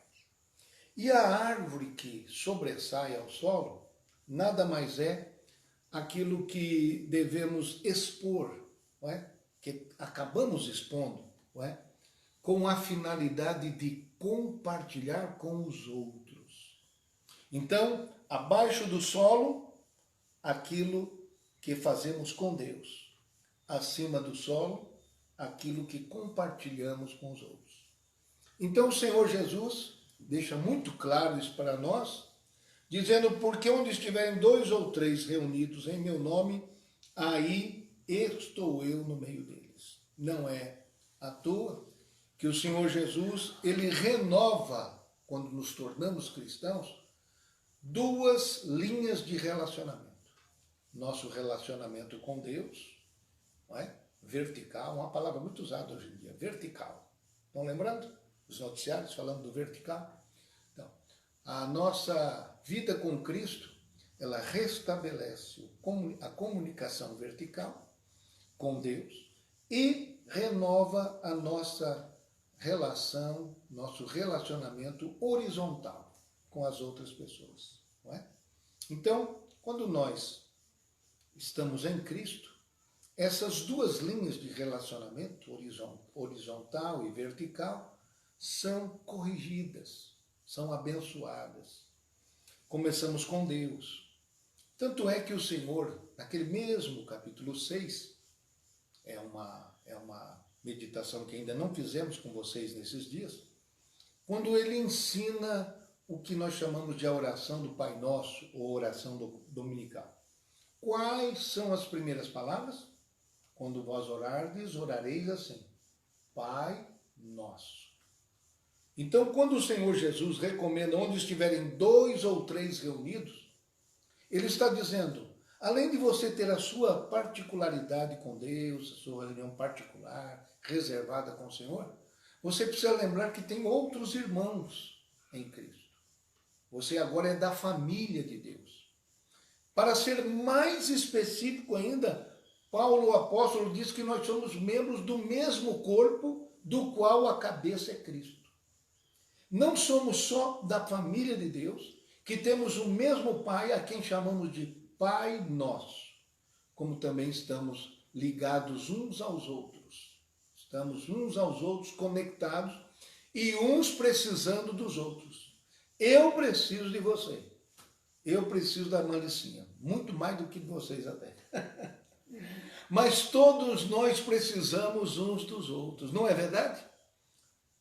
E a árvore que sobressai ao solo, nada mais é aquilo que devemos expor, não é? Que acabamos expondo, não é? Com a finalidade de compartilhar com os outros. Então, abaixo do solo, aquilo que fazemos com Deus. Acima do solo, aquilo que compartilhamos com os outros. Então o Senhor Jesus deixa muito claro isso para nós, dizendo, porque onde estiverem 2 ou 3 reunidos em meu nome, aí estou eu no meio deles. Não é à toa que o Senhor Jesus, ele renova, quando nos tornamos cristãos, 2 linhas de relacionamento. Nosso relacionamento com Deus, não é? Vertical, uma palavra muito usada hoje em dia, vertical. Estão lembrando? Os noticiários falando do vertical. Então, a nossa vida com Cristo, ela restabelece a comunicação vertical com Deus e renova a nossa nosso relacionamento horizontal com as outras pessoas, não é? Então, quando nós estamos em Cristo, essas duas linhas de relacionamento, horizontal e vertical, são corrigidas, são abençoadas. Começamos com Deus. Tanto é que o Senhor, naquele mesmo capítulo 6, é uma meditação que ainda não fizemos com vocês nesses dias, quando ele ensina o que nós chamamos de a oração do Pai Nosso, ou oração dominical. Quais são as primeiras palavras? Quando vós orardes, orareis assim: Pai Nosso. Então, quando o Senhor Jesus recomenda onde estiverem 2 ou 3 reunidos, ele está dizendo, além de você ter a sua particularidade com Deus, a sua reunião particular, reservada com o Senhor, você precisa lembrar que tem outros irmãos em Cristo. Você agora é da família de Deus. Para ser mais específico ainda, Paulo, o apóstolo, diz que nós somos membros do mesmo corpo, do qual a cabeça é Cristo. Não somos só da família de Deus, que temos o mesmo Pai, a quem chamamos de Pai Nosso, como também estamos ligados uns aos outros. Estamos uns aos outros conectados e uns precisando dos outros. Eu preciso de você. Eu preciso da Malicinha, muito mais do que de vocês até. Mas todos nós precisamos uns dos outros, não é verdade?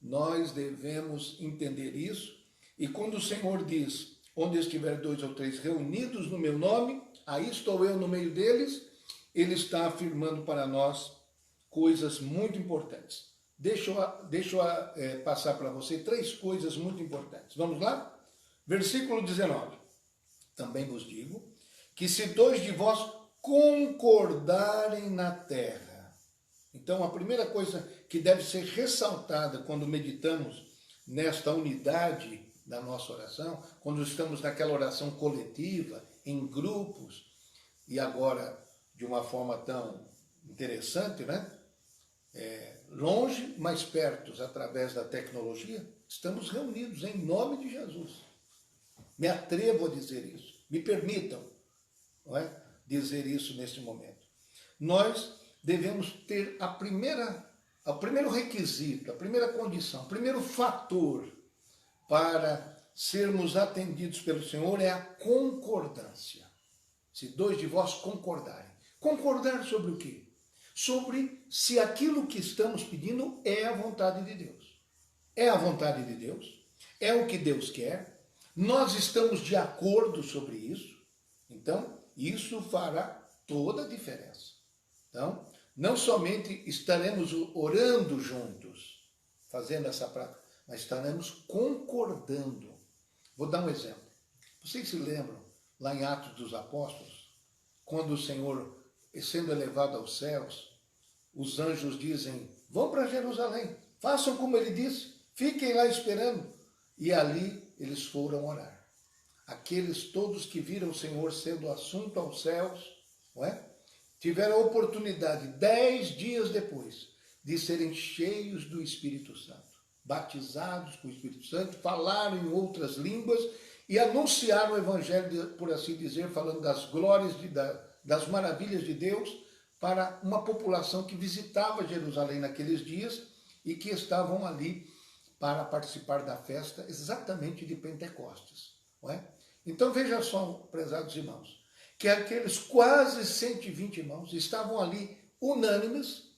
Nós devemos entender isso, e quando o Senhor diz, onde estiver 2 ou 3 reunidos no meu nome, aí estou eu no meio deles, ele está afirmando para nós coisas muito importantes. Deixa eu passar para você 3 coisas muito importantes. Vamos lá? Versículo 19. Também vos digo que se 2 de vós concordarem na terra. Então, a primeira coisa que deve ser ressaltada quando meditamos nesta unidade da nossa oração, quando estamos naquela oração coletiva, em grupos, e agora de uma forma tão interessante, né? Longe, mas perto, através da tecnologia, estamos reunidos em nome de Jesus. Me atrevo a dizer isso. Me permitam, não é, dizer isso neste momento. Nós devemos ter o primeiro requisito, a primeira condição, o primeiro fator para sermos atendidos pelo Senhor é a concordância. Se 2 de vós concordarem. Concordar sobre o quê? Sobre se aquilo que estamos pedindo é a vontade de Deus. É a vontade de Deus? É o que Deus quer? Nós estamos de acordo sobre isso? Então, isso fará toda a diferença. Então, não somente estaremos orando juntos, fazendo essa prática, mas estaremos concordando. Vou dar um exemplo. Vocês se lembram, lá em Atos dos Apóstolos, quando o Senhor, sendo elevado aos céus, os anjos dizem, vão para Jerusalém, façam como ele disse, fiquem lá esperando. E ali eles foram orar. Aqueles todos que viram o Senhor sendo assunto aos céus, não é? Tiveram a oportunidade, 10 dias depois, de serem cheios do Espírito Santo, batizados com o Espírito Santo, falaram em outras línguas e anunciaram o Evangelho, por assim dizer, falando das glórias, das maravilhas de Deus, para uma população que visitava Jerusalém naqueles dias e que estavam ali para participar da festa exatamente de Pentecostes. Não é? Então veja só, prezados irmãos, que aqueles quase 120 irmãos estavam ali unânimes,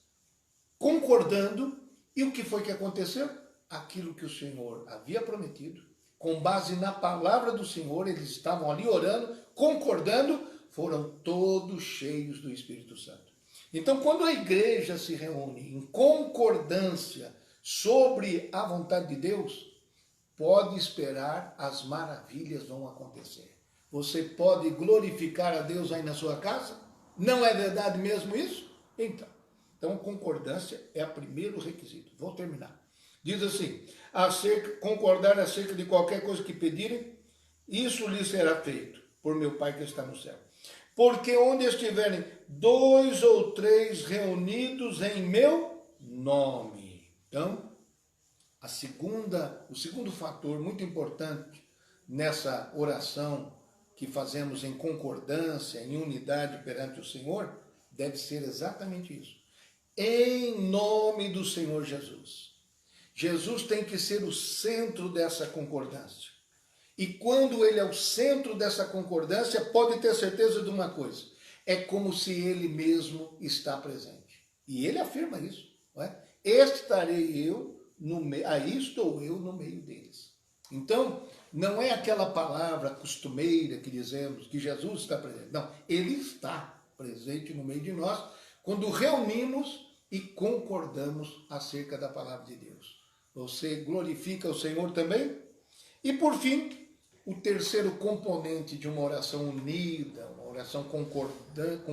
concordando, e o que foi que aconteceu? Aquilo que o Senhor havia prometido, com base na palavra do Senhor, eles estavam ali orando, concordando, foram todos cheios do Espírito Santo. Então, quando a igreja se reúne em concordância sobre a vontade de Deus, pode esperar, as maravilhas vão acontecer. Você pode glorificar a Deus aí na sua casa? Não é verdade mesmo isso? Então concordância é o primeiro requisito. Vou terminar. Diz assim, concordar acerca de qualquer coisa que pedirem, isso lhes será feito por meu Pai que está no céu. Porque onde estiverem 2 ou 3 reunidos em meu nome. Então, O segundo fator muito importante nessa oração que fazemos em concordância, em unidade perante o Senhor, deve ser exatamente isso. Em nome do Senhor Jesus. Jesus tem que ser o centro dessa concordância. E quando ele é o centro dessa concordância, pode ter certeza de uma coisa: é como se ele mesmo está presente. E ele afirma isso, não é? Estarei eu no meio, aí estou eu no meio deles. Então, não é aquela palavra costumeira que dizemos que Jesus está presente. Não, ele está presente no meio de nós quando reunimos e concordamos acerca da palavra de Deus. Você glorifica o Senhor também? E por fim, o terceiro componente de uma oração unida, uma oração com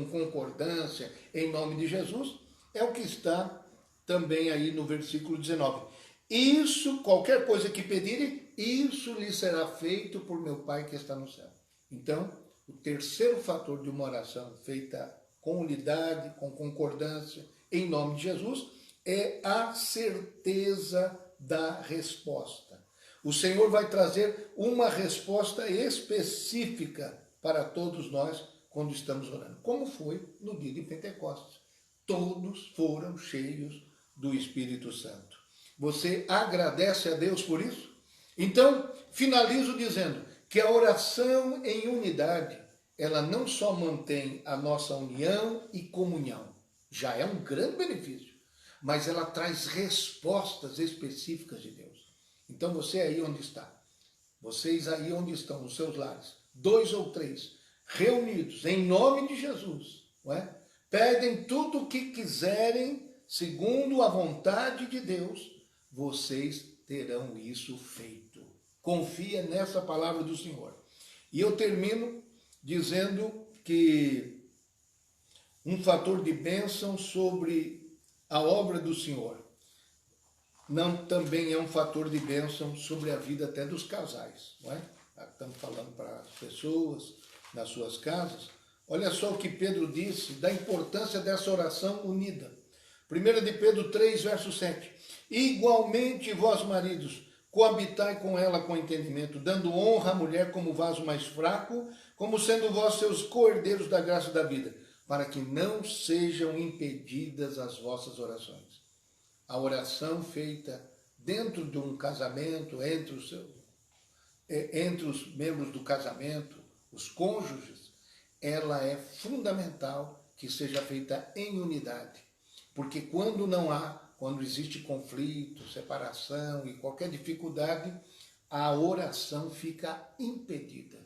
concordância em nome de Jesus, é o que está também aí no versículo 19. Isso, qualquer coisa que pedirem, isso lhe será feito por meu Pai que está no céu. Então, o terceiro fator de uma oração feita com unidade, com concordância, em nome de Jesus, é a certeza da resposta. O Senhor vai trazer uma resposta específica para todos nós quando estamos orando, como foi no dia de Pentecostes. Todos foram cheios do Espírito Santo. Você agradece a Deus por isso? Então, finalizo dizendo que a oração em unidade, ela não só mantém a nossa união e comunhão, já é um grande benefício, mas ela traz respostas específicas de Deus. Então você aí onde está, vocês aí onde estão, nos seus lares, 2 ou 3, reunidos em nome de Jesus, não é? Pedem tudo o que quiserem, segundo a vontade de Deus, vocês terão isso feito. Confia nessa palavra do Senhor. E eu termino dizendo que um fator de bênção sobre a obra do Senhor não também é um fator de bênção sobre a vida até dos casais, não é? Estamos falando para as pessoas nas suas casas. Olha só o que Pedro disse da importância dessa oração unida. 1 de Pedro 3, verso 7. Igualmente vós, maridos, coabitai com ela com entendimento, dando honra à mulher como vaso mais fraco, como sendo vós seus co-herdeiros da graça da vida, para que não sejam impedidas as vossas orações. A oração feita dentro de um casamento, entre os membros do casamento, os cônjuges, ela é fundamental que seja feita em unidade. Porque quando existe conflito, separação e qualquer dificuldade, a oração fica impedida.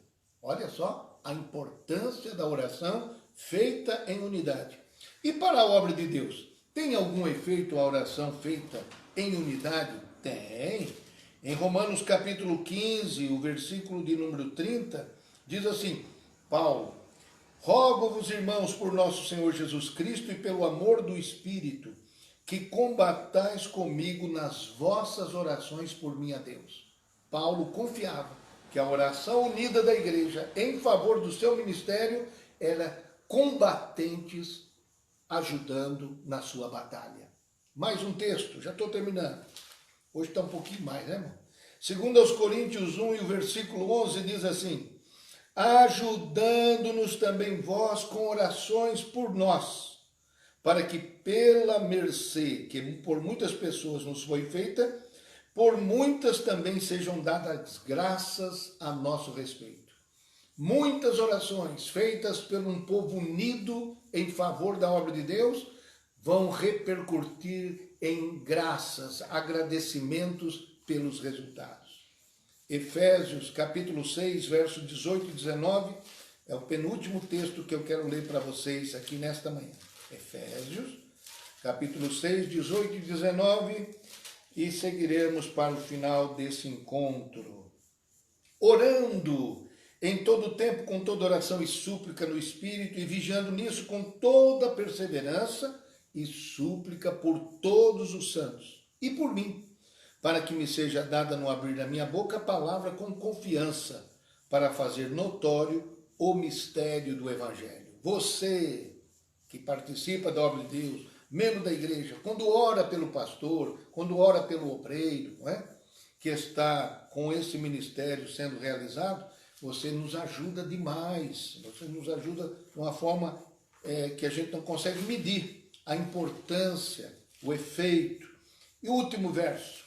Olha só a importância da oração feita em unidade. E para a obra de Deus, tem algum efeito a oração feita em unidade? Tem. Em Romanos capítulo 15, o versículo de número 30, diz assim, Paulo, rogo-vos, irmãos, por nosso Senhor Jesus Cristo e pelo amor do Espírito, que combatais comigo nas vossas orações por mim a Deus. Paulo confiava que a oração unida da igreja em favor do seu ministério era combatentes ajudando na sua batalha. Mais um texto, já estou terminando. Hoje está um pouquinho mais, né, irmão? 2 Coríntios 1 e o versículo 11 diz assim, ajudando-nos também vós com orações por nós, para que pela mercê que por muitas pessoas nos foi feita, por muitas também sejam dadas graças a nosso respeito. Muitas orações feitas por um povo unido em favor da obra de Deus vão repercutir em graças, agradecimentos pelos resultados. Efésios capítulo 6, versos 18 e 19, é o penúltimo texto que eu quero ler para vocês aqui nesta manhã. Efésios, capítulo 6, 18 e 19, e seguiremos para o final desse encontro. Orando em todo o tempo, com toda oração e súplica no Espírito, e vigiando nisso com toda perseverança e súplica por todos os santos, e por mim, para que me seja dada no abrir da minha boca a palavra com confiança, para fazer notório o mistério do Evangelho. Você que participa da obra de Deus, membro da igreja, quando ora pelo pastor, quando ora pelo obreiro, não é? Que está com esse ministério sendo realizado, você nos ajuda demais, você nos ajuda de uma forma que a gente não consegue medir a importância, o efeito. E o último verso,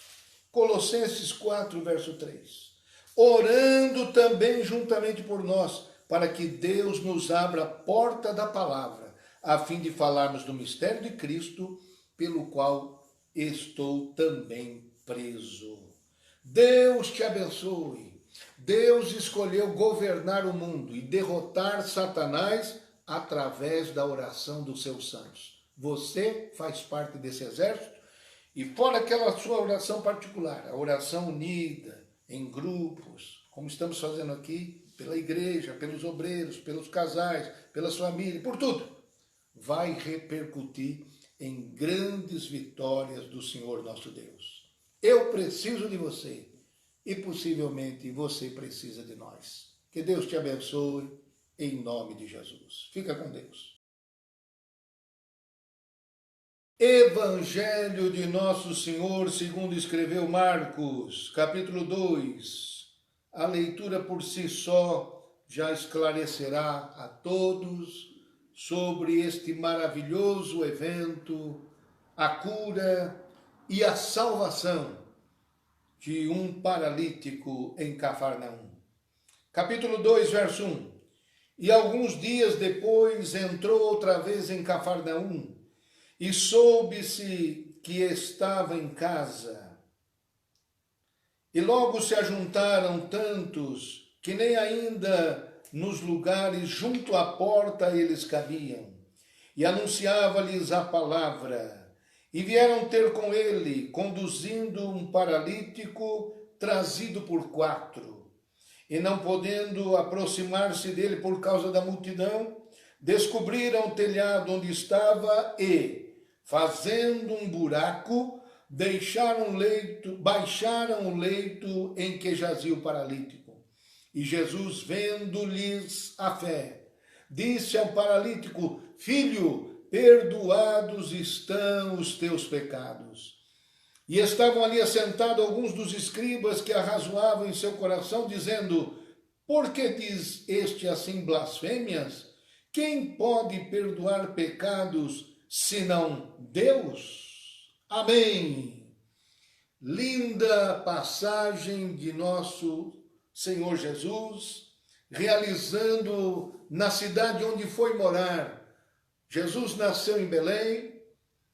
Colossenses 4, verso 3. Orando também juntamente por nós, para que Deus nos abra a porta da palavra, a fim de falarmos do mistério de Cristo, pelo qual estou também preso. Deus te abençoe. Deus escolheu governar o mundo e derrotar Satanás através da oração dos seus santos. Você faz parte desse exército e fora aquela sua oração particular, a oração unida, em grupos, como estamos fazendo aqui, pela igreja, pelos obreiros, pelos casais, pelas famílias, por tudo, vai repercutir em grandes vitórias do Senhor nosso Deus. Eu preciso de você e possivelmente você precisa de nós. Que Deus te abençoe em nome de Jesus. Fica com Deus. Evangelho de Nosso Senhor, segundo escreveu Marcos, capítulo 2. A leitura por si só já esclarecerá a todos sobre este maravilhoso evento, a cura e a salvação de um paralítico em Cafarnaum. Capítulo 2, verso 1. E alguns dias depois entrou outra vez em Cafarnaum, e soube-se que estava em casa. E logo se ajuntaram tantos que nem ainda nos lugares junto à porta eles cabiam. E anunciava-lhes a palavra. E vieram ter com ele, conduzindo um paralítico trazido por 4. E não podendo aproximar-se dele por causa da multidão, descobriram o telhado onde estava e, fazendo um buraco, baixaram o leito em que jazia o paralítico. E Jesus, vendo-lhes a fé, disse ao paralítico: Filho, perdoados estão os teus pecados. E estavam ali assentados alguns dos escribas que arrazoavam em seu coração, dizendo: Por que diz este assim blasfêmias? Quem pode perdoar pecados senão Deus? Amém. Linda passagem de nosso Senhor Jesus, realizando na cidade onde foi morar. Jesus nasceu em Belém,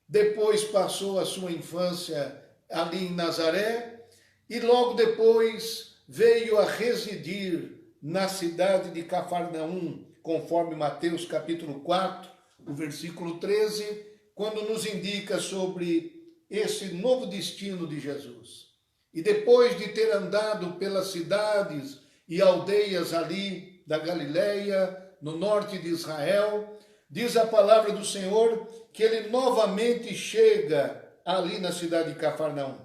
depois passou a sua infância ali em Nazaré e logo depois veio a residir na cidade de Cafarnaum, conforme Mateus capítulo 4, o versículo 13, quando nos indica sobre esse novo destino de Jesus. E depois de ter andado pelas cidades e aldeias ali da Galileia, no norte de Israel, diz a palavra do Senhor que ele novamente chega ali na cidade de Cafarnaum.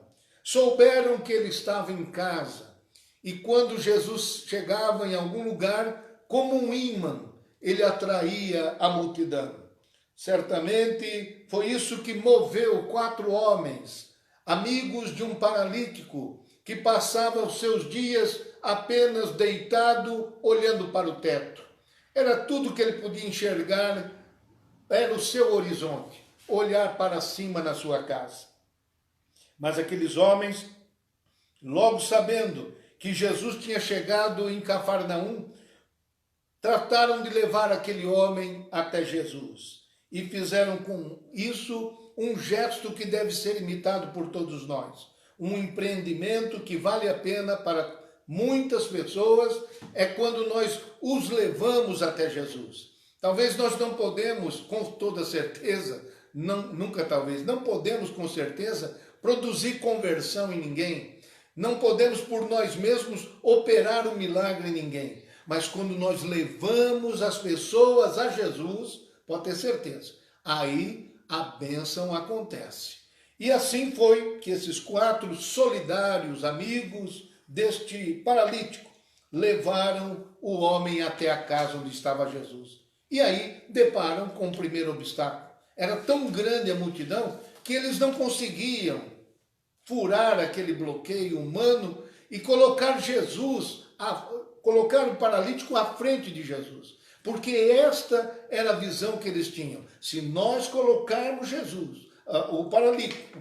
Souberam que ele estava em casa e quando Jesus chegava em algum lugar, como um ímã, ele atraía a multidão. Certamente foi isso que moveu 4 homens, amigos de um paralítico, que passava os seus dias apenas deitado, olhando para o teto. Era tudo que ele podia enxergar, era o seu horizonte, olhar para cima na sua casa. Mas aqueles homens, logo sabendo que Jesus tinha chegado em Cafarnaum, trataram de levar aquele homem até Jesus. E fizeram com isso um gesto que deve ser imitado por todos nós. Um empreendimento que vale a pena para muitas pessoas é quando nós os levamos até Jesus. Talvez nós não podemos, com toda certeza, não podemos com certeza produzir conversão em ninguém. Não podemos por nós mesmos operar um milagre em ninguém. Mas quando nós levamos as pessoas a Jesus, pode ter certeza, aí a bênção acontece. E assim foi que esses 4 solidários amigos deste paralítico levaram o homem até a casa onde estava Jesus. E aí deparam com o primeiro obstáculo. Era tão grande a multidão que eles não conseguiam furar aquele bloqueio humano e colocar colocar o paralítico à frente de Jesus. Porque esta era a visão que eles tinham. Se nós colocarmos o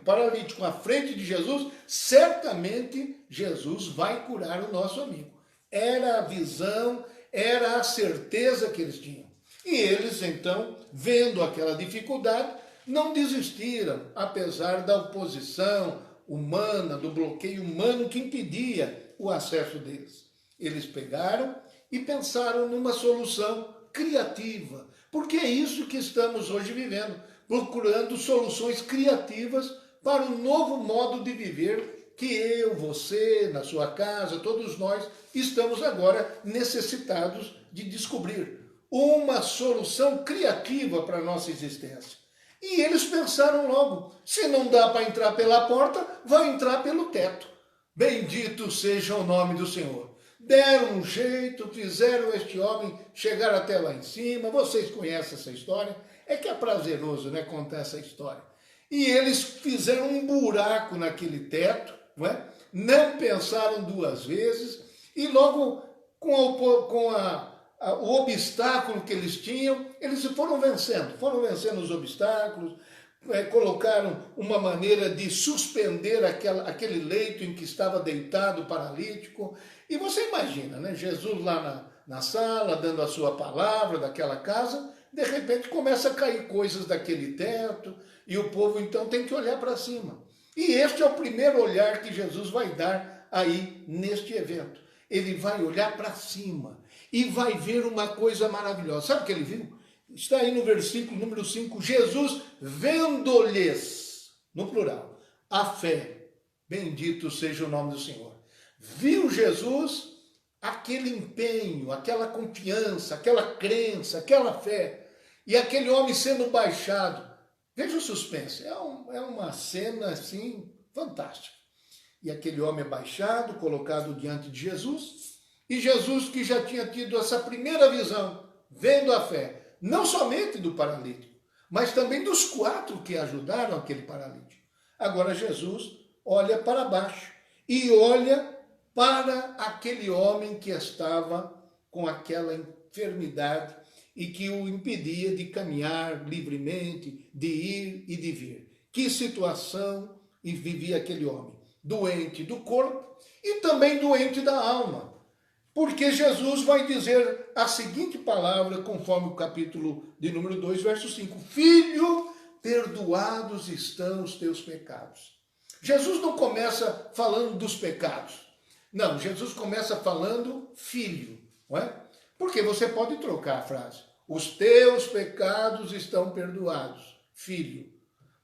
paralítico à frente de Jesus, certamente Jesus vai curar o nosso amigo. Era a visão, era a certeza que eles tinham. E eles, então, vendo aquela dificuldade, não desistiram, apesar da oposição humana, do bloqueio humano que impedia o acesso deles. Eles pegaram e pensaram numa solução criativa, porque é isso que estamos hoje vivendo, procurando soluções criativas para um novo modo de viver que eu, você, na sua casa, todos nós estamos agora necessitados de descobrir uma solução criativa para a nossa existência. E eles pensaram logo, se não dá para entrar pela porta, vai entrar pelo teto. Bendito seja o nome do Senhor. Deram um jeito, fizeram este homem chegar até lá em cima. Vocês conhecem essa história? É que é prazeroso, né, contar essa história. E eles fizeram um buraco naquele teto, não é? Não pensaram duas vezes e logo com o obstáculo que eles tinham, eles foram vencendo os obstáculos, colocaram uma maneira de suspender aquele leito em que estava deitado o paralítico. E você imagina, né? Jesus lá na sala, dando a sua palavra daquela casa, de repente começa a cair coisas daquele teto, e o povo então tem que olhar para cima. E este é o primeiro olhar que Jesus vai dar aí neste evento. Ele vai olhar para cima e vai ver uma coisa maravilhosa. Sabe o que ele viu? Está aí no versículo número 5, Jesus vendo-lhes, no plural, a fé. Bendito seja o nome do Senhor. Viu Jesus aquele empenho, aquela confiança, aquela crença, aquela fé, e aquele homem sendo baixado. Veja o suspense, é uma cena assim fantástica. E aquele homem é baixado, colocado diante de Jesus, e Jesus que já tinha tido essa primeira visão, vendo a fé, não somente do paralítico, mas também dos 4 que ajudaram aquele paralítico. Agora Jesus olha para baixo e olha para aquele homem que estava com aquela enfermidade e que o impedia de caminhar livremente, de ir e de vir. Que situação vivia aquele homem? Doente do corpo e também doente da alma. Porque Jesus vai dizer a seguinte palavra, conforme o capítulo de número 2, verso 5. Filho, perdoados estão os teus pecados. Jesus não começa falando dos pecados. Não, Jesus começa falando filho, não é? Porque você pode trocar a frase. Os teus pecados estão perdoados, filho.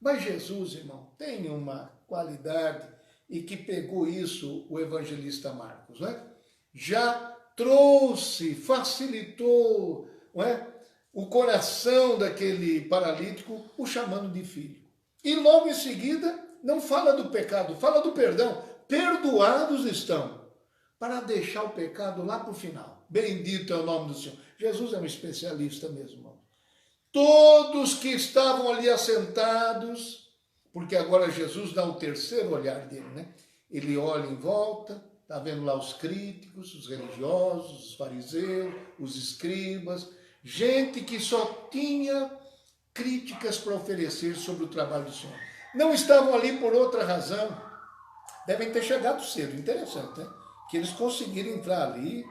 Mas Jesus, irmão, tem uma qualidade e que pegou isso o evangelista Marcos, não é? Já trouxe, facilitou, não é? O coração daquele paralítico, o chamando de filho. E logo em seguida, não fala do pecado, fala do perdão. Perdoados estão, para deixar o pecado lá para o final. Bendito é o nome do Senhor. Jesus é um especialista mesmo, irmão. Todos que estavam ali assentados, porque agora Jesus dá o terceiro olhar dele, né? Ele olha em volta, está vendo lá os críticos, os religiosos, os fariseus, os escribas, gente que só tinha críticas para oferecer sobre o trabalho do Senhor. Não estavam ali por outra razão, devem ter chegado cedo, interessante, né? Que eles conseguiram entrar ali,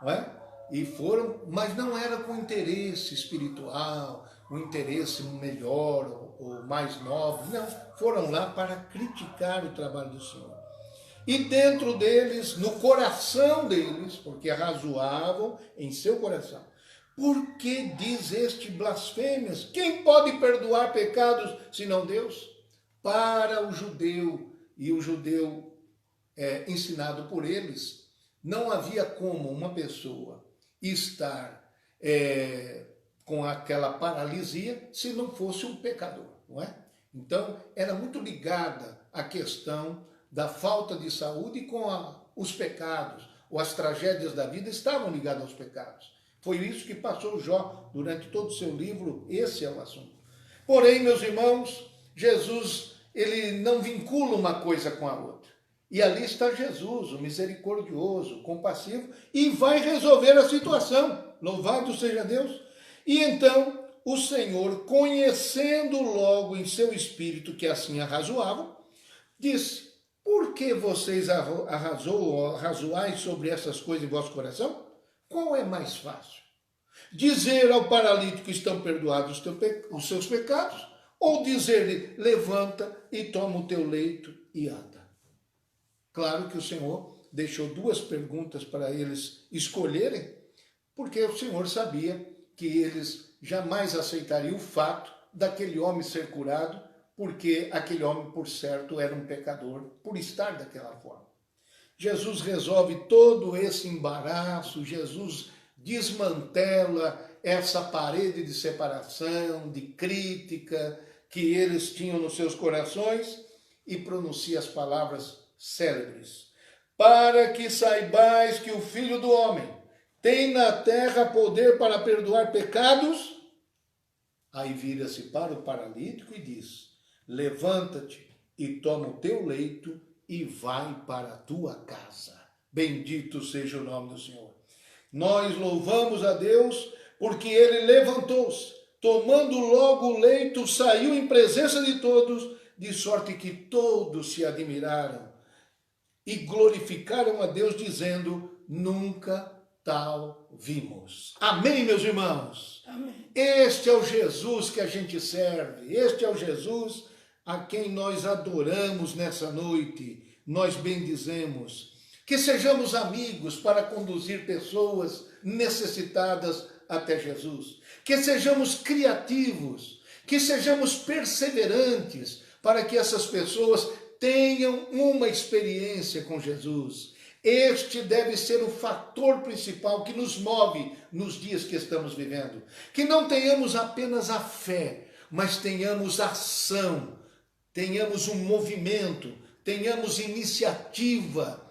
não é? E foram, mas não era com interesse espiritual, um interesse melhor ou mais nobre, não, foram lá para criticar o trabalho do Senhor. E dentro deles, no coração deles, porque razoavam em seu coração, por que diz este blasfêmias? Quem pode perdoar pecados senão Deus? Para o judeu, e o judeu ensinado por eles, não havia como uma pessoa estar com aquela paralisia se não fosse um pecador, não é? Então, era muito ligada a questão da falta de saúde com os pecados, ou as tragédias da vida estavam ligadas aos pecados. Foi isso que passou Jó durante todo o seu livro, esse é o assunto. Porém, meus irmãos, Jesus, ele não vincula uma coisa com a outra. E ali está Jesus, o misericordioso, o compassivo, e vai resolver a situação. Louvado seja Deus. E então, o Senhor, conhecendo logo em seu espírito que assim arrazoavam, disse: por que vocês arrazoais sobre essas coisas em vosso coração? Qual é mais fácil? Dizer ao paralítico: estão perdoados os seus pecados? Ou dizer-lhe: levanta e toma o teu leito e anda? Claro que o Senhor deixou duas perguntas para eles escolherem, porque o Senhor sabia que eles jamais aceitariam o fato daquele homem ser curado, porque aquele homem, por certo, era um pecador, por estar daquela forma. Jesus resolve todo esse embaraço, Jesus desmantela essa parede de separação, de crítica que eles tinham nos seus corações e pronuncia as palavras célebres: para que saibais que o Filho do Homem tem na terra poder para perdoar pecados. Aí vira-se para o paralítico e diz: levanta-te e toma o teu leito e vai para a tua casa. Bendito seja o nome do Senhor. Nós louvamos a Deus porque ele levantou-se, tomando logo o leito, saiu em presença de todos, de sorte que todos se admiraram e glorificaram a Deus, dizendo: nunca tal vimos. Amém, meus irmãos? Amém. Este é o Jesus que a gente serve, este é o Jesus a quem nós adoramos nessa noite, nós bendizemos. Que sejamos amigos para conduzir pessoas necessitadas até Jesus. Que sejamos criativos, que sejamos perseverantes para que essas pessoas tenham uma experiência com Jesus. Este deve ser o fator principal que nos move nos dias que estamos vivendo. Que não tenhamos apenas a fé, mas tenhamos ação, tenhamos um movimento, tenhamos iniciativa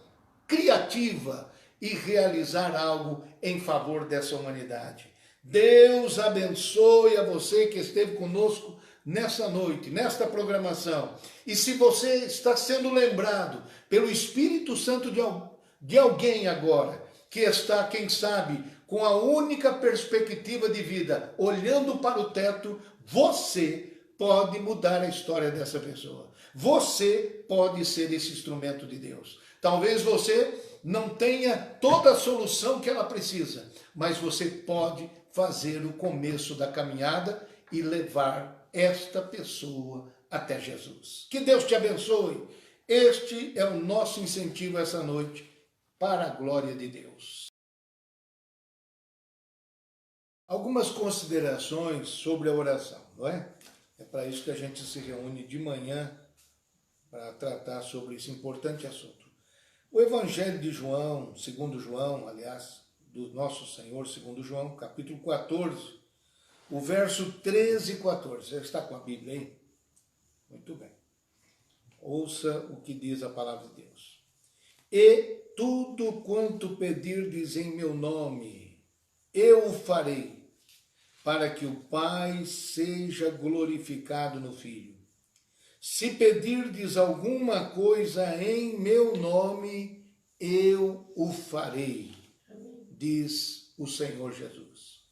criativa e realizar algo em favor dessa humanidade. Deus abençoe a você que esteve conosco nessa noite, nesta programação. E se você está sendo lembrado pelo Espírito Santo de alguém agora, que está, quem sabe, com a única perspectiva de vida, olhando para o teto, você pode mudar a história dessa pessoa. Você pode ser esse instrumento de Deus. Talvez você não tenha toda a solução que ela precisa, mas você pode fazer o começo da caminhada e levar esta pessoa até Jesus. Que Deus te abençoe. Este é o nosso incentivo essa noite, para a glória de Deus. Algumas considerações sobre a oração, não é? É para isso que a gente se reúne de manhã para tratar sobre esse importante assunto. O Evangelho de João, segundo João, aliás, do nosso Senhor, segundo João, capítulo 14, o verso 13 e 14. Você está com a Bíblia aí? Muito bem. Ouça o que diz a palavra de Deus. E tudo quanto pedirdes em meu nome, eu o farei, para que o Pai seja glorificado no Filho. Se pedirdes alguma coisa em meu nome, eu o farei, diz o Senhor Jesus.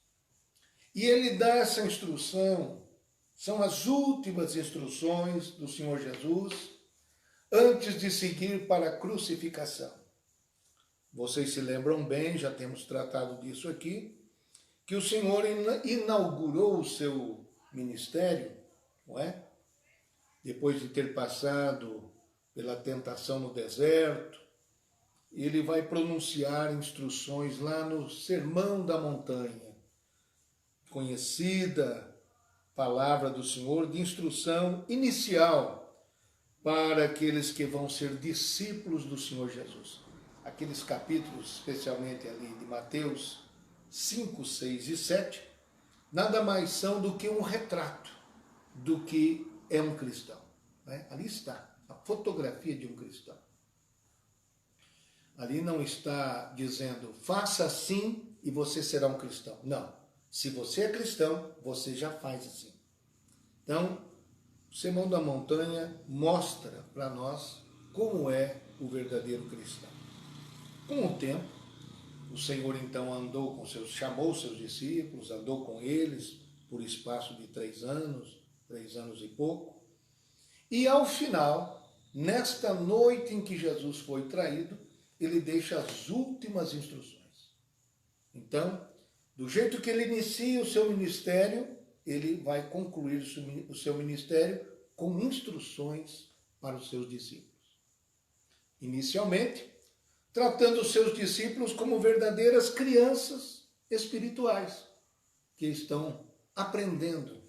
E ele dá essa instrução, são as últimas instruções do Senhor Jesus, antes de seguir para a crucificação. Vocês se lembram bem, já temos tratado disso aqui, que o Senhor inaugurou o seu ministério, não é? Depois de ter passado pela tentação no deserto, ele vai pronunciar instruções lá no Sermão da Montanha, conhecida palavra do Senhor de instrução inicial para aqueles que vão ser discípulos do Senhor Jesus. Aqueles capítulos, especialmente ali de Mateus 5, 6 e 7, nada mais são do que um retrato do que é um cristão. Né? Ali está a fotografia de um cristão. Ali não está dizendo, faça assim e você será um cristão. Não. Se você é cristão, você já faz assim. Então, o Sermão da Montanha mostra para nós como é o verdadeiro cristão. Com o tempo, o Senhor então chamou seus discípulos, andou com eles por espaço de 3 anos e pouco, e ao final, nesta noite em que Jesus foi traído, ele deixa as últimas instruções. Então, do jeito que ele inicia o seu ministério, ele vai concluir o seu ministério com instruções para os seus discípulos. Inicialmente, tratando os seus discípulos como verdadeiras crianças espirituais, que estão aprendendo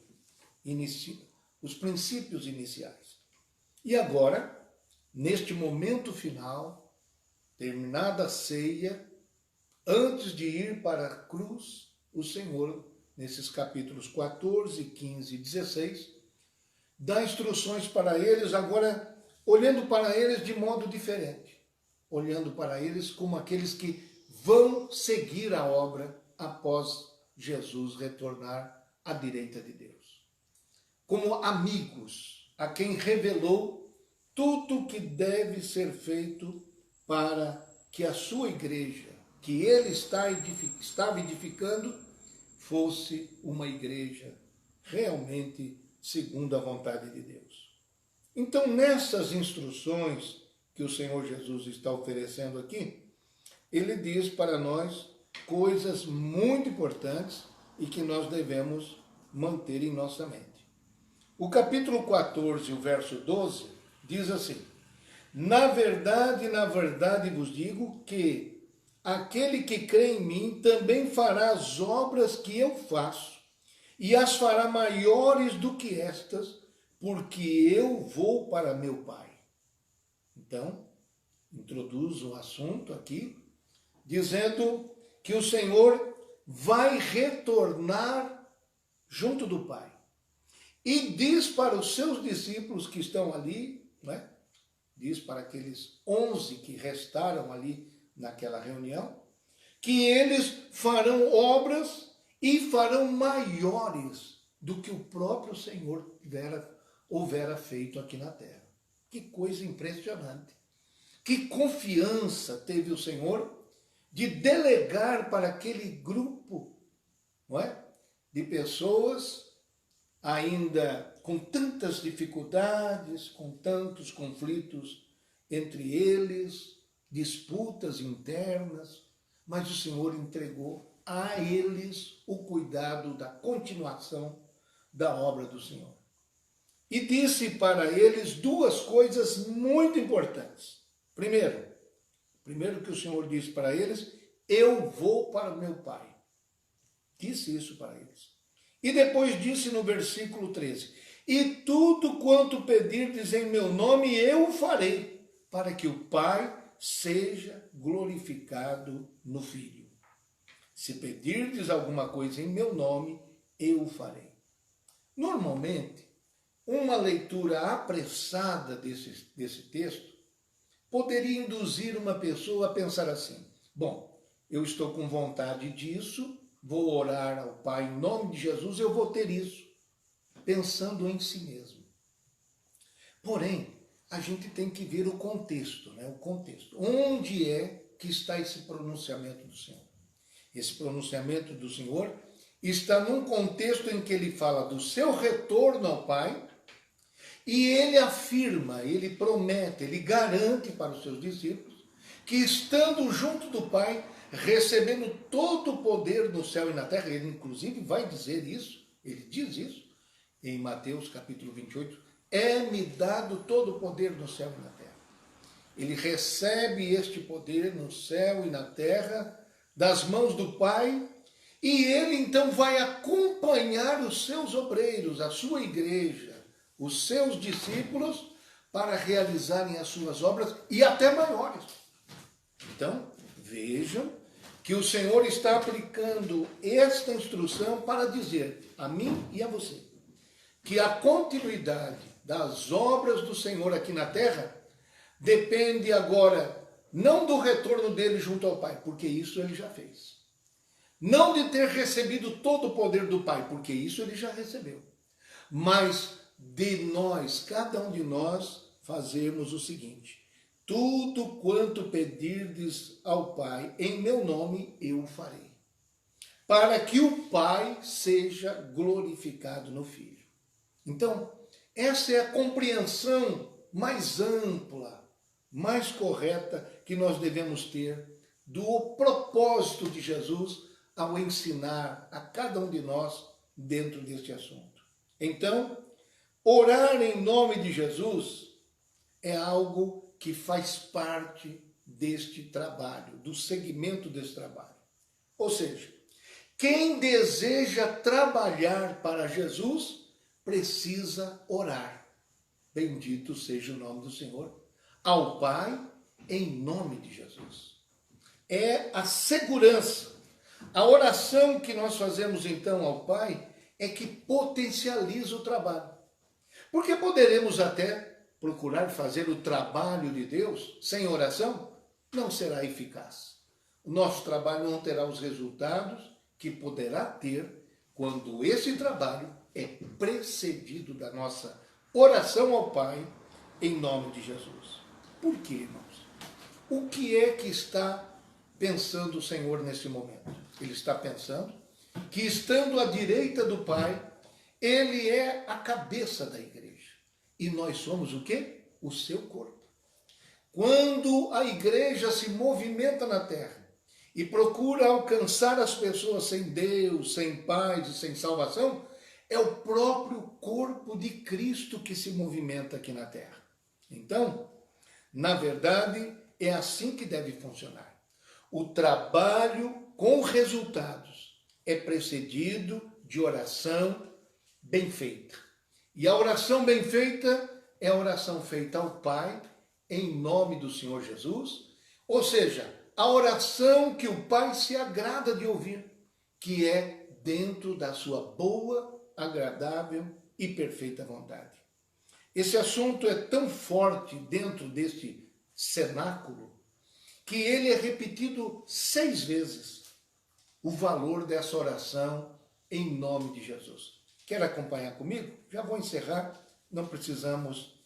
os princípios iniciais. E agora, neste momento final, terminada a ceia, antes de ir para a cruz, o Senhor, nesses capítulos 14, 15 e 16, dá instruções para eles, agora olhando para eles de modo diferente, olhando para eles como aqueles que vão seguir a obra após Jesus retornar à direita de Deus. Como amigos, a quem revelou tudo o que deve ser feito para que a sua igreja, que ele estava edificando, fosse uma igreja realmente segundo a vontade de Deus. Então, nessas instruções que o Senhor Jesus está oferecendo aqui, ele diz para nós coisas muito importantes e que nós devemos manter em nossa mente. O capítulo 14, o verso 12, diz assim: na verdade vos digo que aquele que crê em mim também fará as obras que eu faço, e as fará maiores do que estas, porque eu vou para meu Pai. Então, introduz o assunto aqui, dizendo que o Senhor vai retornar junto do Pai. E diz para os seus discípulos que estão ali, né? Diz para aqueles 11 que restaram ali naquela reunião, que eles farão obras e farão maiores do que o próprio Senhor houvera feito aqui na terra. Que coisa impressionante. Que confiança teve o Senhor de delegar para aquele grupo, não é? De pessoas ainda com tantas dificuldades, com tantos conflitos entre eles, disputas internas, mas o Senhor entregou a eles o cuidado da continuação da obra do Senhor. E disse para eles 2 coisas muito importantes. Primeiro que o Senhor disse para eles: eu vou para o meu Pai. Disse isso para eles. E depois disse no versículo 13: e tudo quanto pedirdes em meu nome eu farei, para que o Pai seja glorificado no Filho. Se pedirdes alguma coisa em meu nome, eu o farei. Normalmente, uma leitura apressada desse texto poderia induzir uma pessoa a pensar assim: bom, eu estou com vontade disso, vou orar ao Pai em nome de Jesus, eu vou ter isso, pensando em si mesmo. Porém, a gente tem que ver o contexto, né? O contexto. Onde é que está esse pronunciamento do Senhor? Esse pronunciamento do Senhor está num contexto em que ele fala do seu retorno ao Pai, e ele afirma, ele promete, ele garante para os seus discípulos que, estando junto do Pai, recebendo todo o poder no céu e na terra, ele inclusive vai dizer isso, ele diz isso em Mateus capítulo 28, é-me dado todo o poder no céu e na terra. Ele recebe este poder no céu e na terra, das mãos do Pai, e ele então vai acompanhar os seus obreiros, a sua igreja, os seus discípulos, para realizarem as suas obras e até maiores. Então, vejam que o Senhor está aplicando esta instrução para dizer a mim e a você que a continuidade das obras do Senhor aqui na terra depende agora não do retorno dele junto ao Pai, porque isso ele já fez. Não de ter recebido todo o poder do Pai, porque isso ele já recebeu. mas de nós, cada um de nós, fazermos o seguinte: tudo quanto pedirdes ao Pai, em meu nome, eu o farei, para que o Pai seja glorificado no Filho. Então, essa é a compreensão mais ampla, mais correta que nós devemos ter do propósito de Jesus ao ensinar a cada um de nós dentro deste assunto. Então, orar em nome de Jesus é algo que faz parte deste trabalho, do segmento desse trabalho. Ou seja, quem deseja trabalhar para Jesus precisa orar. Bendito seja o nome do Senhor. Ao Pai, em nome de Jesus. É a segurança. A oração que nós fazemos então ao Pai é que potencializa o trabalho. Porque poderemos até procurar fazer o trabalho de Deus sem oração, não será eficaz. O nosso trabalho não terá os resultados que poderá ter quando esse trabalho é precedido da nossa oração ao Pai em nome de Jesus. Por quê, irmãos? O que é que está pensando o Senhor nesse momento? Ele está pensando que, estando à direita do Pai, Ele é a cabeça da igreja. E nós somos o quê? O seu corpo. Quando a igreja se movimenta na terra e procura alcançar as pessoas sem Deus, sem paz e sem salvação, é o próprio corpo de Cristo que se movimenta aqui na terra. Então, na verdade, é assim que deve funcionar. O trabalho com resultados é precedido de oração bem feita. E a oração bem feita é a oração feita ao Pai, em nome do Senhor Jesus, ou seja, a oração que o Pai se agrada de ouvir, que é dentro da sua boa, agradável e perfeita vontade. Esse assunto é tão forte dentro deste cenáculo que ele é repetido 6 vezes, o valor dessa oração em nome de Jesus. Quer acompanhar comigo? Já vou encerrar, não precisamos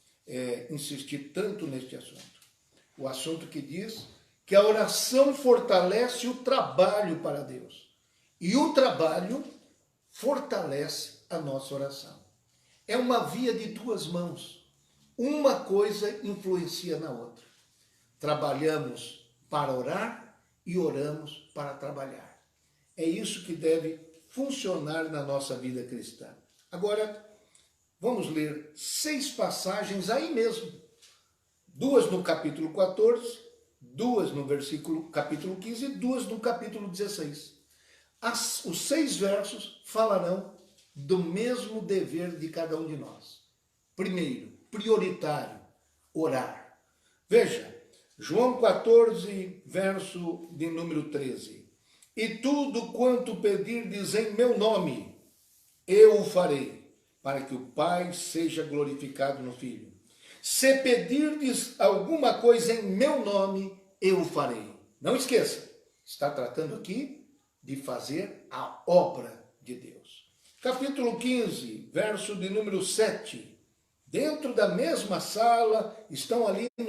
insistir tanto neste assunto. O assunto que diz que a oração fortalece o trabalho para Deus. E o trabalho fortalece a nossa oração. É uma via de 2 mãos. Uma coisa influencia na outra. Trabalhamos para orar e oramos para trabalhar. É isso que deve funcionar na nossa vida cristã. Agora, vamos ler 6 passagens aí mesmo. 2 no capítulo 14, 2 no capítulo 15 e 2 no capítulo 16. Os 6 versos falarão do mesmo dever de cada um de nós. Primeiro, prioritário, orar. Veja, João 14, verso de número 13. E tudo quanto pedirdes em meu nome, eu o farei, para que o Pai seja glorificado no Filho. Se pedirdes alguma coisa em meu nome, eu o farei. Não esqueça, está tratando aqui de fazer a obra de Deus. Capítulo 15, verso de número 7. Dentro da mesma sala, estão ali no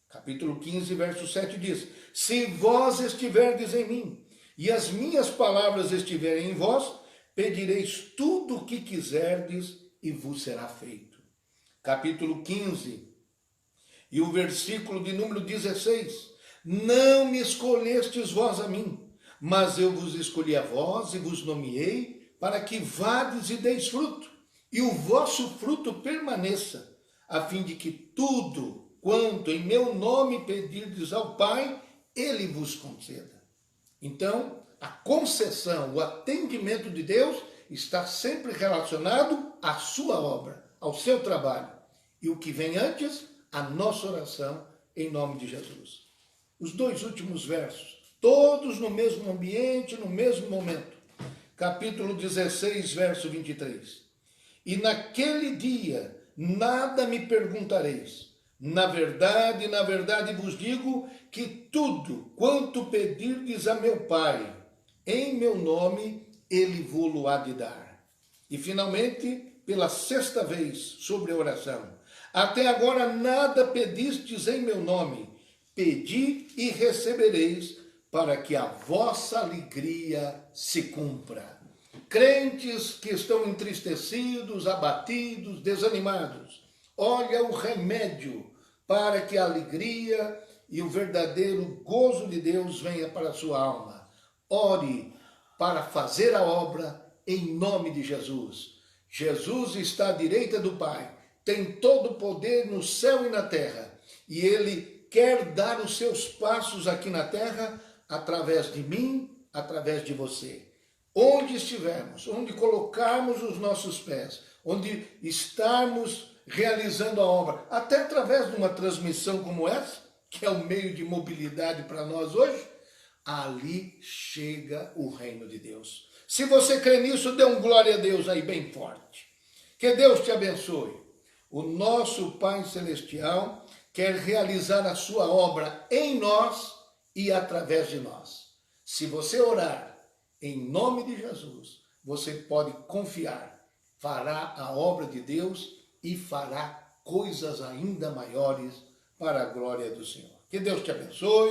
capítulo 15, verso 7 diz: se vós estiverdes em mim, e as minhas palavras estiverem em vós, pedireis tudo o que quiserdes, e vos será feito. Capítulo 15, e o versículo de número 16: não me escolhestes vós a mim, mas eu vos escolhi a vós, e vos nomeei, para que vades e deis fruto, e o vosso fruto permaneça, a fim de que tudo quanto em meu nome pedirdes ao Pai, Ele vos conceda. Então, a concessão, o atendimento de Deus está sempre relacionado à sua obra, ao seu trabalho. E o que vem antes, a nossa oração em nome de Jesus. Os 2 últimos versos, todos no mesmo ambiente, no mesmo momento. Capítulo 16, verso 23. E naquele dia nada me perguntareis. Na verdade vos digo que tudo quanto pedirdes a meu Pai, em meu nome, Ele vô-lo há de dar. E finalmente, pela sexta vez, sobre a oração. Até agora nada pedistes em meu nome. Pedi e recebereis, para que a vossa alegria se cumpra. Crentes que estão entristecidos, abatidos, desanimados, olha o remédio para que a alegria e o verdadeiro gozo de Deus venha para a sua alma. Ore para fazer a obra em nome de Jesus. Jesus está à direita do Pai, tem todo o poder no céu e na terra, e Ele quer dar os seus passos aqui na terra através de mim, através de você. Onde estivermos, onde colocarmos os nossos pés, onde estarmos realizando a obra, até através de uma transmissão como essa, que é o meio de mobilidade para nós hoje, ali chega o reino de Deus. Se você crê nisso, dê um glória a Deus aí bem forte. Que Deus te abençoe. O nosso Pai Celestial quer realizar a sua obra em nós e através de nós. Se você orar em nome de Jesus, você pode confiar, fará a obra de Deus e fará coisas ainda maiores para a glória do Senhor. Que Deus te abençoe.